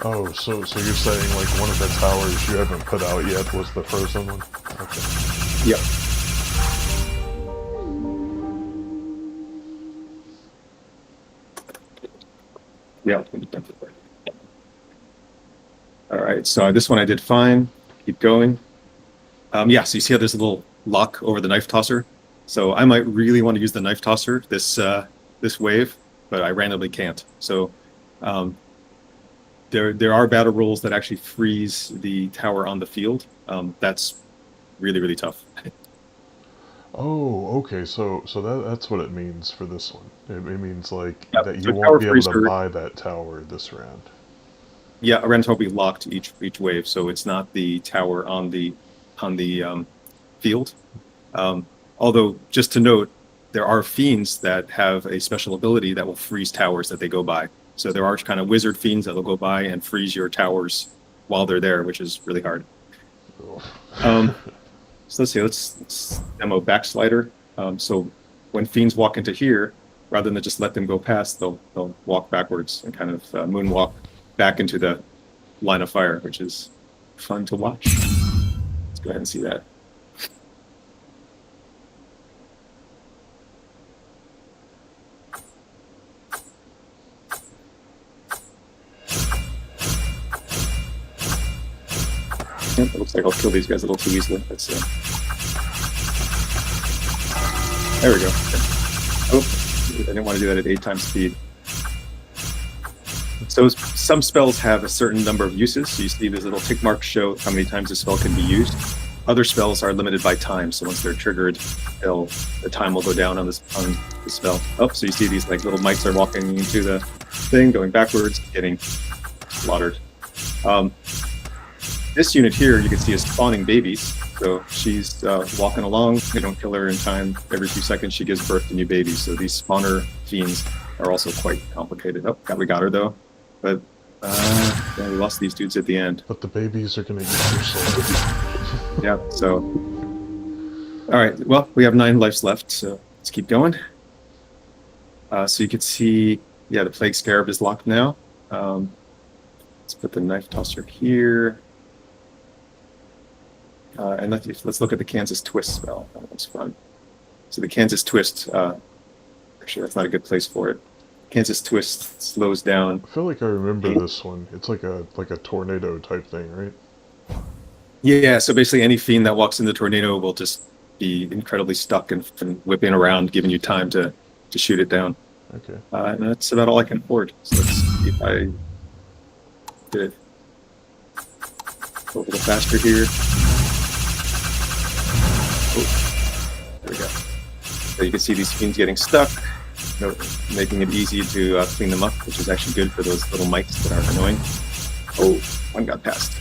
A: Oh, so you're saying like one of the towers you haven't put out yet was the frozen one? Okay.
B: Yep. Yeah. All right, so this one I did fine. Keep going. Yeah, so you see how there's a little lock over the knife tosser? So I might really want to use the knife tosser this wave, but I randomly can't. So there are battle rules that actually freeze the tower on the field. That's really tough.
A: Oh, okay. So that's what it means for this one. It means like
B: Yeah,
A: that
B: so
A: you won't
B: tower
A: be able to
B: freezer.
A: buy that tower this round.
B: Yeah, a rental will be locked each wave, so it's not the tower on the field. Although, just to note, there are fiends that have a special ability that will freeze towers that they go by. So there are kind of wizard fiends that will go by and freeze your towers while they're there, which is really hard. So let's see, let's demo backslider. So when fiends walk into here, rather than just let them go past, they'll walk backwards and kind of moonwalk back into the line of fire, which is fun to watch. Let's go ahead and see that. It looks like I'll kill these guys a little too easily. Let's see. There we go. Oh, I didn't want to do that at 8 times speed. So some spells have a certain number of uses. So you see these little tick marks show how many times a spell can be used. Other spells are limited by time. So once they're triggered, the time will go down on the spell. Oh, so you see these like little mites are walking into the thing, going backwards, getting slaughtered. This unit here, you can see, is spawning babies. So she's walking along. They don't kill her in time. Every few seconds, she gives birth to new babies. So these spawner fiends are also quite complicated. Oh, we got her though. But yeah, we lost these dudes at the end.
A: But the babies are gonna eat your soul.
B: Yeah. So, all right. Well, we have 9 lives left. So let's keep going. So you can see, yeah, the plague scarab is locked now. Let's put the knife tosser here. And let's look at the Kansas Twist spell. That one's fun. So the Kansas Twist, actually that's not a good place for it. Kansas Twist slows down.
A: I feel like I remember this one. It's like a tornado type thing, right?
B: Yeah, so basically any fiend that walks in the tornado will just be incredibly stuck and whipping around, giving you time to shoot it down.
A: Okay.
B: And that's about all I can afford. So let's see if I did it a little faster here. Oh, there we go. So you can see these fiends getting stuck, making it easy to clean them up, which is actually good for those little mites that are annoying. Oh, one got past.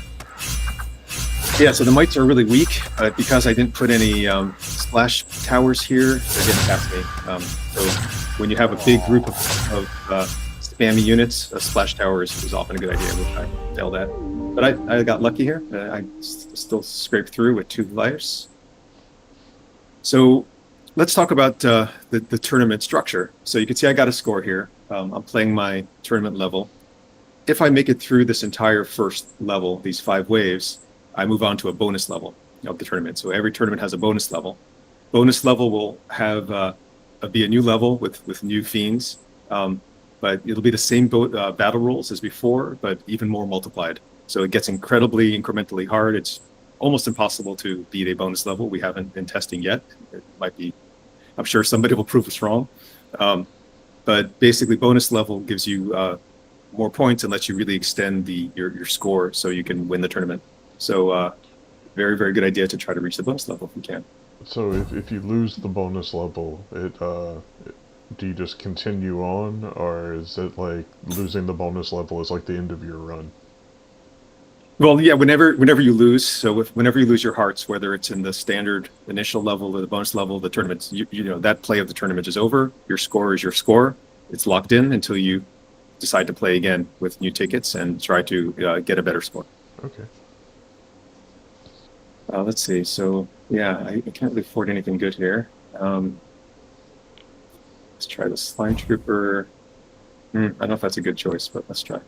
B: Yeah, so the mites are really weak, but because I didn't put any splash towers here, they're getting past me. So when you have a big group of spammy units, a splash tower is often a good idea, which I failed at. But I got lucky here. I still scraped through with 2 lives. So let's talk about the tournament structure. So you can see I got a score here. I'm playing my tournament level. If I make it through this entire first level, these 5 waves, I move on to a bonus level of the tournament. So every tournament has a bonus level. Bonus level will have be a new level with new fiends, but it'll be the same battle rules as before, but even more multiplied. So it gets incredibly incrementally hard. It's almost impossible to beat a bonus level. We haven't been testing yet. It might be, I'm sure somebody will prove us wrong. But basically, bonus level gives you more points and lets you really extend your score so you can win the tournament. So very, very good idea to try to reach the bonus level if you can.
A: So if you lose the bonus level, do you just continue on, or is it like losing the bonus level is like the end of your run?
B: Well, yeah, whenever you lose, so whenever you lose your hearts, whether it's in the standard initial level or the bonus level, the tournament's, you know, that play of the tournament is over. Your score is your score. It's locked in until you decide to play again with new tickets and try to get a better score.
A: Okay.
B: Let's see. So yeah, I can't really afford anything good here. Let's try the Slime Trooper. I don't know if that's a good choice, but let's try.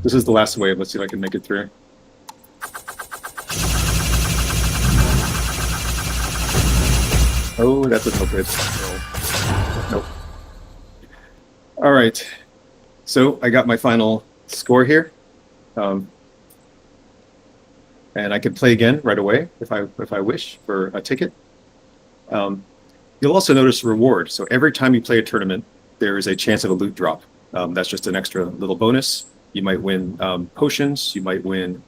B: This is the last wave. Let's see if I can make it through. Oh, that's a no good. Nope. All right. So I got my final score here. And I can play again right away if I wish for a ticket. You'll also notice a reward. So every time you play a tournament, there is a chance of a loot drop. That's just an extra little bonus. You might win potions. You might win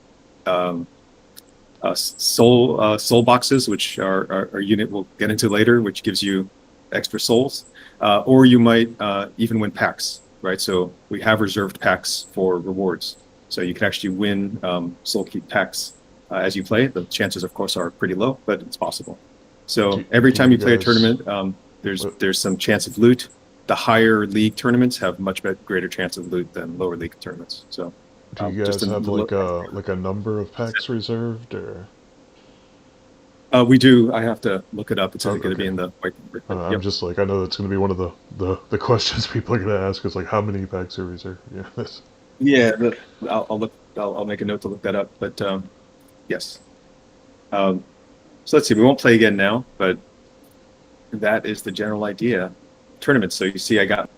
B: soul boxes, which are a unit we'll get into later, which gives you extra souls. Or you might even win packs, right? So we have reserved packs for rewards. So you can actually win SoulKeep packs as you play. The chances, of course, are pretty low, but it's possible. So every time you play a tournament, there's some chance of loot. The higher league tournaments have much greater chance of loot than lower league tournaments. So,
A: do you guys have like a number of packs reserved, or?
B: We do. I have to look it up. It's going to be in the white paper.
A: I'm just like, I know that's going to be one of the questions people are going to ask is like, how many packs are reserved? Yeah.
B: Yeah, I'll look. I'll make a note to look that up. But yes. So let's see. We won't play again now, but that is the general idea. Tournaments. So you see, I got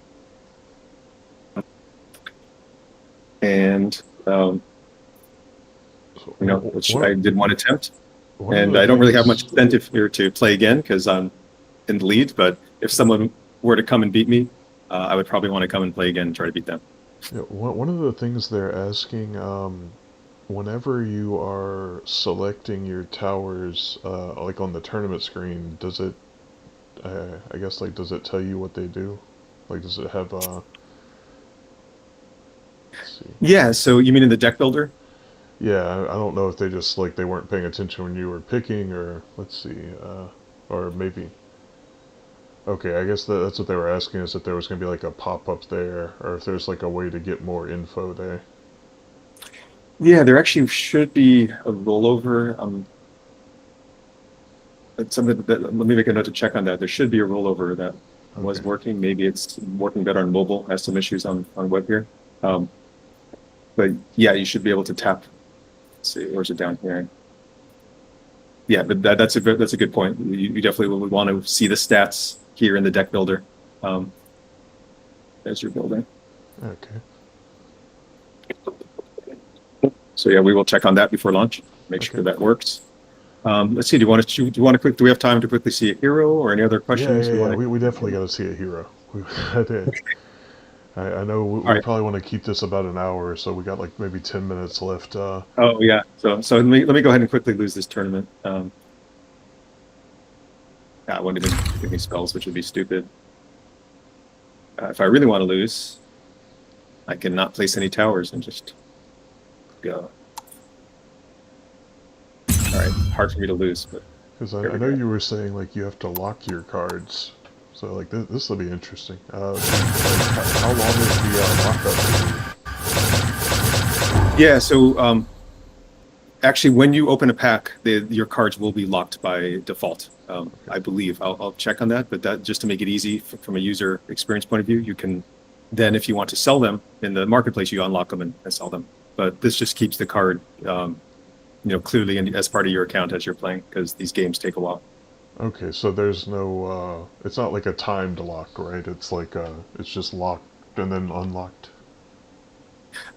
B: and which I did one attempt, and I don't really have much incentive here to play again because I'm in the lead. But if someone were to come and beat me, I would probably want to come and play again and try to beat them.
A: Yeah, one of the things they're asking, whenever you are selecting your towers, like on the tournament screen, does it, I guess, like, does it tell you what they do? Like, does it have, let's see.
B: Yeah, so you mean in the deck builder?
A: Yeah, I don't know if they just, like, they weren't paying attention when you were picking, or, let's see, or maybe. Okay, I guess that's what they were asking, is if there was going to be like a pop-up there, or if there's like a way to get more info there.
B: Yeah, there actually should be a rollover. It's something that, let me make a note to check on that. There should be a rollover that was working. Maybe it's working better on mobile. Has some issues on web here. But yeah, you should be able to tap. Let's see, where's it down here? Yeah, but that's a good point. You definitely would want to see the stats here in the deck builder as you're building.
A: Okay.
B: So yeah, we will check on that before launch. Make sure that works. Let's see. Do we have time to quickly see a hero or any other questions?
A: Yeah. We definitely got to see a hero. I know we probably want to keep this about an hour, so we got like maybe 10 minutes left.
B: Oh yeah. So let me go ahead and quickly lose this tournament. I won't even give me spells, which would be stupid. If I really want to lose, I can not place any towers and just go. All right, hard for me to lose, but
A: because I know you were saying like you have to lock your cards, so like this will be interesting. How long is the lockup?
B: Yeah, so Actually, when you open a pack, your cards will be locked by default. I believe. I'll check on that, but that just to make it easy from a user experience point of view, you can then, if you want to sell them in the marketplace, you unlock them and sell them. But this just keeps the card, clearly as part of your account as you're playing, because these games take a while.
A: Okay, so there's no, it's not like a timed lock, right? It's like, it's just locked and then unlocked.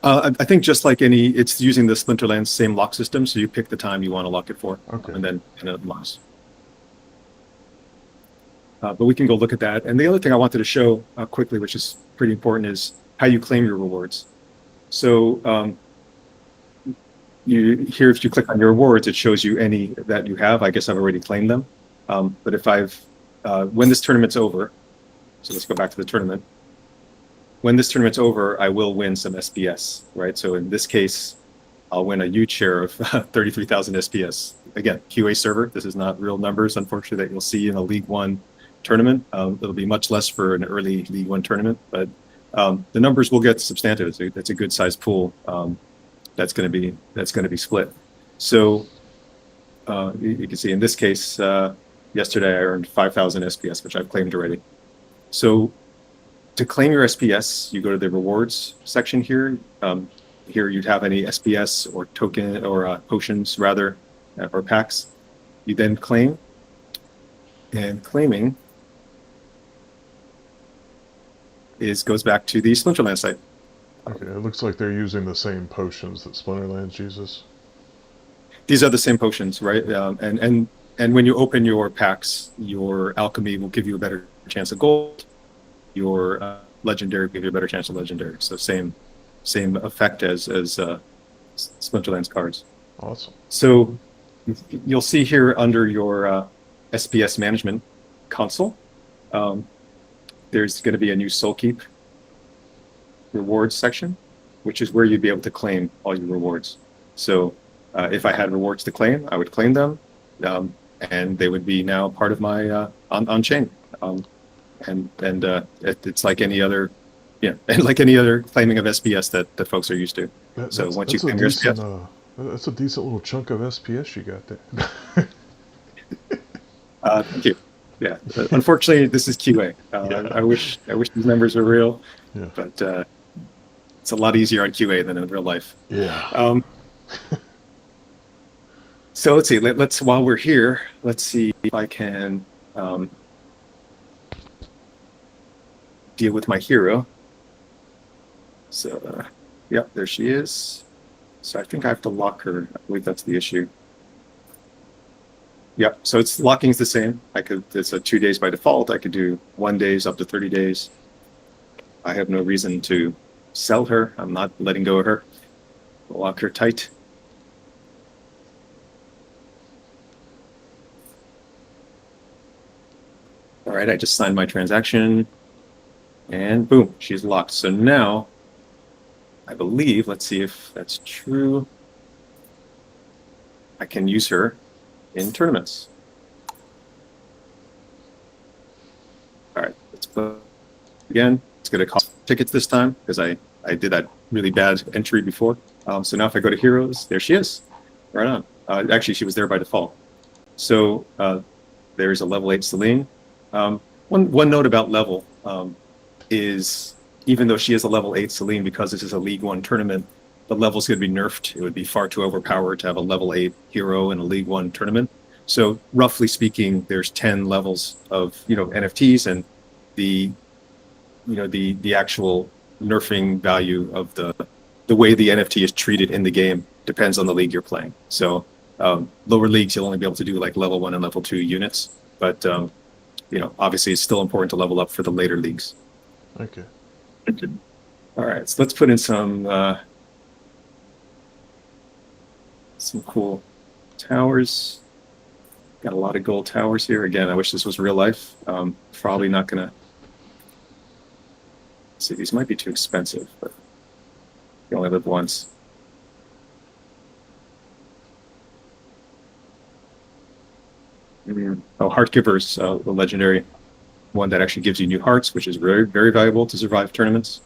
B: I think just like it's using the Splinterlands same lock system, so you pick the time you want to lock it for,
A: Okay.
B: and then it unlocks. But we can go look at that. And the other thing I wanted to show quickly, which is pretty important, is how you claim your rewards. So here, if you click on your rewards, it shows you any that you have. I guess I've already claimed them. But if when this tournament's over, so let's go back to the tournament. When this tournament's over, I will win some SPS, right? So in this case, I'll win a huge share of 33,000 SPS. Again, QA server. This is not real numbers, unfortunately, that you'll see in a League One tournament. It'll be much less for an early League One tournament, but the numbers will get substantive. It's a good sized pool that's going to be split. So you can see in this case, yesterday I earned 5,000 SPS, which I've claimed already. So to claim your SPS, you go to the rewards section here. Here you'd have any SPS or token or potions rather, or packs. You then claim, and claiming goes back to the Splinterlands site.
A: Okay, it looks like they're using the same potions that Splinterlands uses.
B: These are the same potions, right? And when you open your packs, your alchemy will give you a better chance of gold. Your legendary will give you a better chance of legendary. So same effect as Splinterlands cards.
A: Awesome.
B: So you'll see here under your SPS management console, there's going to be a new SoulKeep rewards section, which is where you'd be able to claim all your rewards. So if I had rewards to claim, I would claim them, and they would be now part of my on-chain. It's like any other, like any other claiming of SPS that folks are used to. So once you claim your SPS,
A: that's a decent little chunk of SPS you got there.
B: thank you. Yeah, unfortunately, this is QA. I wish these numbers were real, but it's a lot easier on QA than in real life.
A: Yeah.
B: So let's see. While we're here, let's see if I can deal with my hero. So, there she is. So I think I have to lock her. I believe that's the issue. Yep. So locking's the same. It's a 2 days by default. I could do 1 days up to 30 days. I have no reason to sell her. I'm not letting go of her. I'll lock her tight. All right. I just signed my transaction, and boom, she's locked. So now, I believe, let's see if that's true, I can use her in tournaments. All right, let's put again. It's going to cost tickets this time because I did that really bad entry before. So now if I go to heroes, there she is, right on. Actually, she was there by default. So there's a level 8 Celine. One note about level is, even though she is a level 8 Celine, because this is a League One tournament, the level's going to be nerfed. It would be far too overpowered to have a level 8 hero in a League One tournament. So roughly speaking, there's 10 levels of NFTs, and the actual nerfing value of the way the NFT is treated in the game depends on the league you're playing. So lower leagues, you'll only be able to do like level 1 and level 2 units, but obviously it's still important to level up for the later leagues.
A: Okay.
B: All right, so let's put in some cool towers. Got a lot of gold towers here. Again, I wish this was real life. Probably not gonna. Let's see, these might be too expensive, but you only live once. Oh, Heart Givers, the legendary one that actually gives you new hearts, which is very, very valuable to survive tournaments.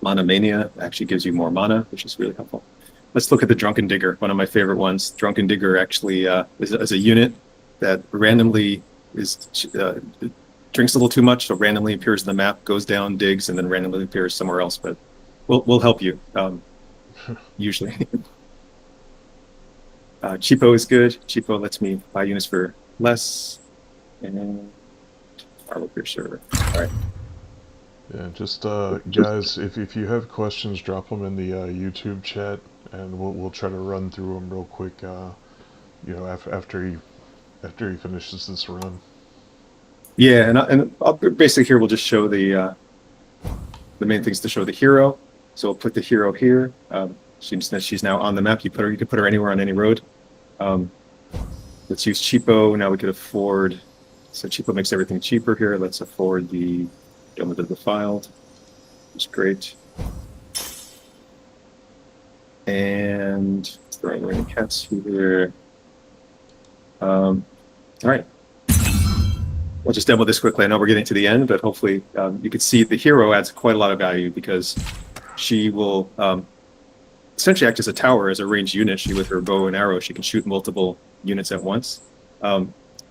B: Mana Mania actually gives you more mana, which is really helpful. let's look at the Drunken Digger, one of my favorite ones. Drunken Digger actually is a unit that randomly drinks a little too much, so randomly appears in the map, goes down, digs, and then randomly appears somewhere else. But we'll help you usually. Cheapo is good. Cheapo lets me buy units for less. And Arlo Piercer. All right.
A: Yeah, just guys, if you have questions, drop them in the YouTube chat, and we'll try to run through them real quick. After he finishes this run.
B: Yeah, and I'll, basically here we'll just show the main things to show the hero. So we'll put the hero here. She's now on the map. You can put her anywhere on any road. Let's use cheapo. Now we could afford. So cheapo makes everything cheaper here. Let's afford the element of the filed. It's great. And throwing in cats here. All right. We'll just demo this quickly. I know we're getting to the end, but hopefully you can see the hero adds quite a lot of value because she will essentially act as a tower, as a ranged unit. She, with her bow and arrow, she can shoot multiple units at once.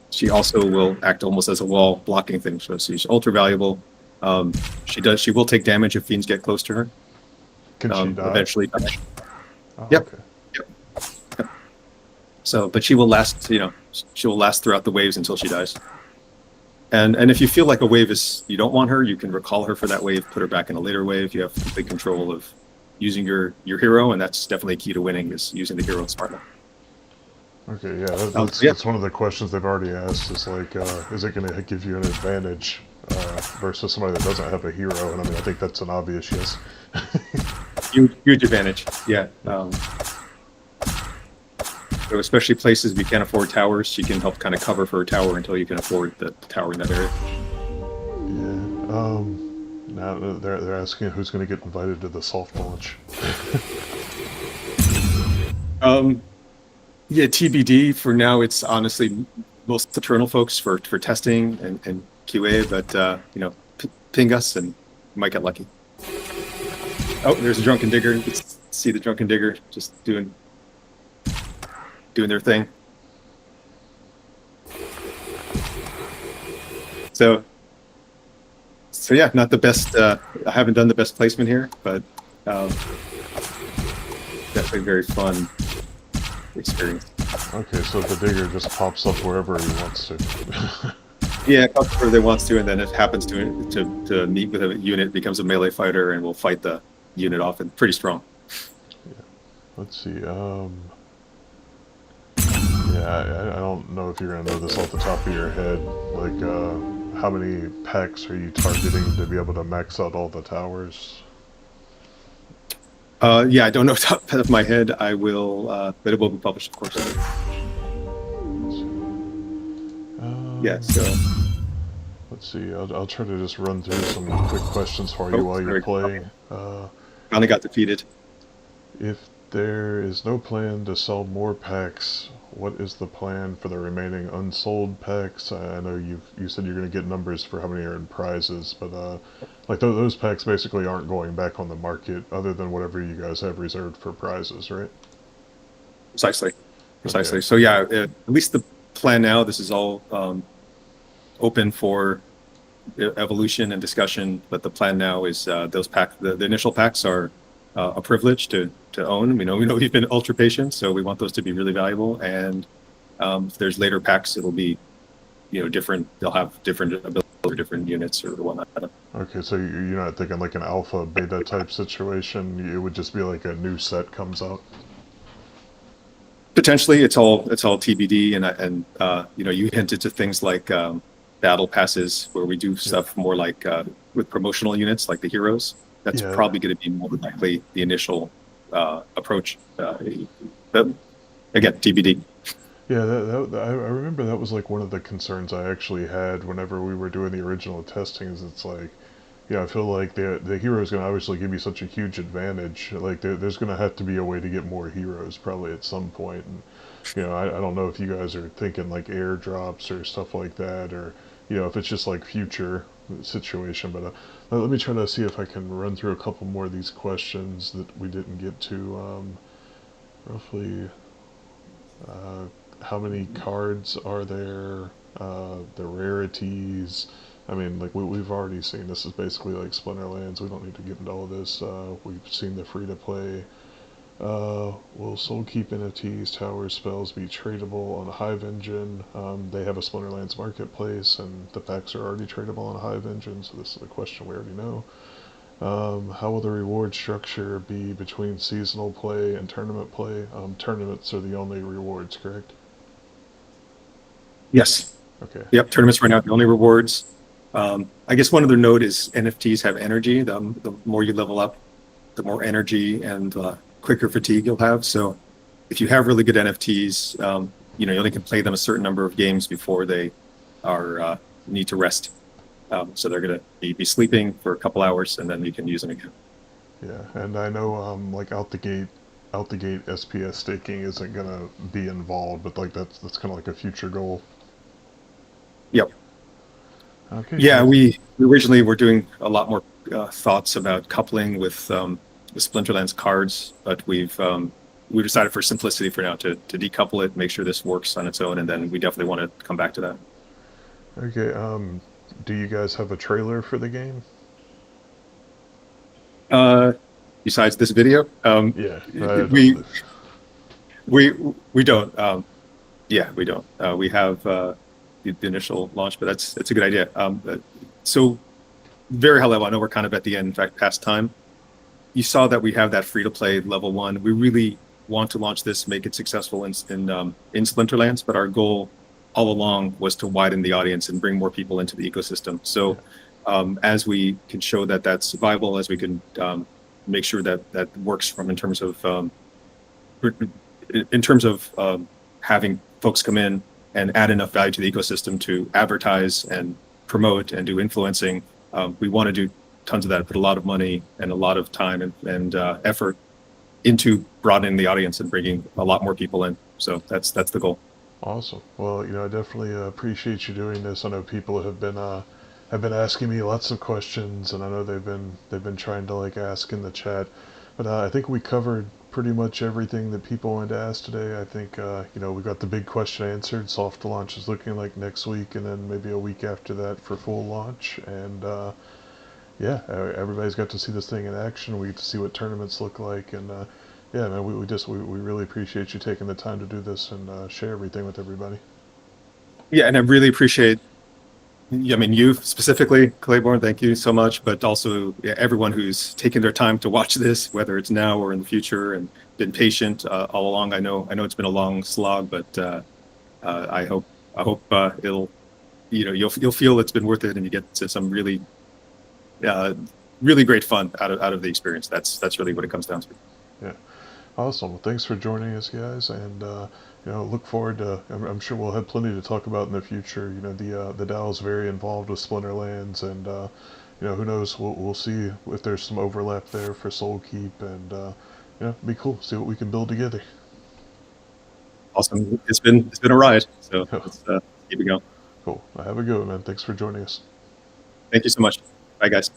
B: She also will act almost as a wall, blocking things. So she's ultra valuable. She will take damage if fiends get close to her.
A: Can she die?
B: Eventually.
A: Oh,
B: Yep.
A: Okay.
B: Yep. So, but she will last. She will last throughout the waves until she dies. And if you feel like a wave you don't want her, you can recall her for that wave, put her back in a later wave. You have complete control of using your hero, and that's definitely key to winning, is using the hero smartly.
A: Okay, yeah, that's one of the questions they've already asked. Is like, is it going to give you an advantage versus somebody that doesn't have a hero? And I mean, I think that's an obvious yes.
B: Huge advantage, yeah. So especially places we can't afford towers, she can help kind of cover for a tower until you can afford the tower in that area.
A: Yeah. Now they're asking who's going to get invited to the soft launch.
B: Yeah, TBD. For now, it's honestly most eternal folks for testing and QA, but ping us and you might get lucky. Oh, there's a Drunken Digger. You can see the Drunken Digger just doing their thing. So yeah, not the best. I haven't done the best placement here, but definitely very fun experience.
A: Okay, so the digger just pops up wherever he wants to.
B: Yeah, pops up wherever he wants to, and then it happens to meet with a unit, becomes a melee fighter, and will fight the unit off, and pretty strong.
A: Yeah. Let's see. Yeah, I don't know if you're gonna know this off the top of your head. Like, how many packs are you targeting to be able to max out all the towers?
B: Yeah, I don't know off the top of my head. I will, but it will be published, of course. Yeah, so.
A: Let's see. I'll try to just run through some quick questions for you while you're playing.
B: Finally got defeated.
A: If there is no plan to sell more packs, what is the plan for the remaining unsold packs? I know you said you're going to get numbers for how many are in prizes, but like those packs basically aren't going back on the market other than whatever you guys have reserved for prizes, right?
B: Precisely. Okay. So yeah, at least the plan now, this is all open for evolution and discussion, but the plan now is those packs, the initial packs are a privilege to own. We know we've been ultra patient, so we want those to be really valuable. And if there's later packs, it'll be different. They'll have different abilities or different units or whatnot.
A: Okay, so you're not thinking like an alpha beta type situation. It would just be like a new set comes out.
B: Potentially, it's all TBD, and you hinted to things like battle passes, where we do stuff more like with promotional units like the heroes. That's probably going to be more likely the initial approach. But again, TBD.
A: Yeah, I remember that was like one of the concerns I actually had whenever we were doing the original testing. Is it's like, I feel like the hero is going to obviously give you such a huge advantage. Like there's going to have to be a way to get more heroes probably at some point. And I don't know if you guys are thinking like airdrops or stuff like that, or if it's just like future situation. But let me try to see if I can run through a couple more of these questions that we didn't get to. roughly uh, how many cards are there, the rarities. I mean, like we've already seen this is basically like Splinterlands. We don't need to get into all this. We've seen the free to play. Will SoulKeep NFTs, tower spells be tradable on a Hive engine? They have a Splinterlands marketplace, and the packs are already tradable on a Hive engine, so this is a question we already know. How will the reward structure be between seasonal play and tournament play? Tournaments are the only rewards, correct?
B: Yes.
A: Okay.
B: Yep. Tournaments right now, the only rewards. I guess one other note is NFTs have energy. The more you level up, the more energy and quicker fatigue you'll have. So if you have really good NFTs, you only can play them a certain number of games before they are need to rest. So they're going to be sleeping for a couple hours, and then you can use them again.
A: Yeah, and I know like out the gate SPS staking isn't gonna be involved, but like that's kind of like a future goal.
B: Yep.
A: Okay,
B: Yeah,
A: well,
B: we originally were doing a lot more thoughts about coupling with the Splinterlands cards, but we decided for simplicity for now to decouple it, make sure this works on its own, and then we definitely want to come back to that.
A: okay. Do you guys have a trailer for the game?
B: Uh, Besides this video,
A: Yeah,
B: we we we don't. Yeah, we don't. We have the initial launch, but that's a good idea. So very high level. I know we're kind of at the end, in fact, past time. You saw that we have that free to play level one. We really want to launch this, make it successful in Splinterlands, but our goal all along was to widen the audience and bring more people into the ecosystem. So as we can show that that's viable, as we can make sure that that works from in terms of having folks come in and add enough value to the ecosystem to advertise and promote and do influencing. We want to do tons of that, put a lot of money and a lot of time and effort into broadening the audience and bringing a lot more people in. So that's the goal.
A: awesome. Well, I definitely appreciate you doing this. I know people have been asking me lots of questions, and I know they've been trying to like ask in the chat. But I think we covered pretty much everything that people wanted to ask today. I think we got the big question answered. Soft launch is looking like next week, and then maybe a week after that for full launch. And yeah, everybody's got to see this thing in action. We get to see what tournaments look like, and yeah, man, we really appreciate you taking the time to do this and share everything with everybody.
B: Yeah, and I really appreciate. I mean, you specifically, Claiborne, thank you so much, but also everyone who's taken their time to watch this, whether it's now or in the future, and been patient all along. I know it's been a long slog, but I hope it'll, you'll feel it's been worth it, and you get to some really great fun out of the experience. That's really what it comes down to.
A: Yeah. Awesome. Well, thanks for joining us, guys, and look forward to. I'm sure we'll have plenty to talk about in the future. The DAO is very involved with Splinterlands, and who knows? We'll see if there's some overlap there for SoulKeep, and be cool. See what we can build together.
B: Awesome. It's been a ride. So let's keep it going.
A: Cool. Have a good one, man. Thanks for joining us.
B: Thank you so much. Bye, guys.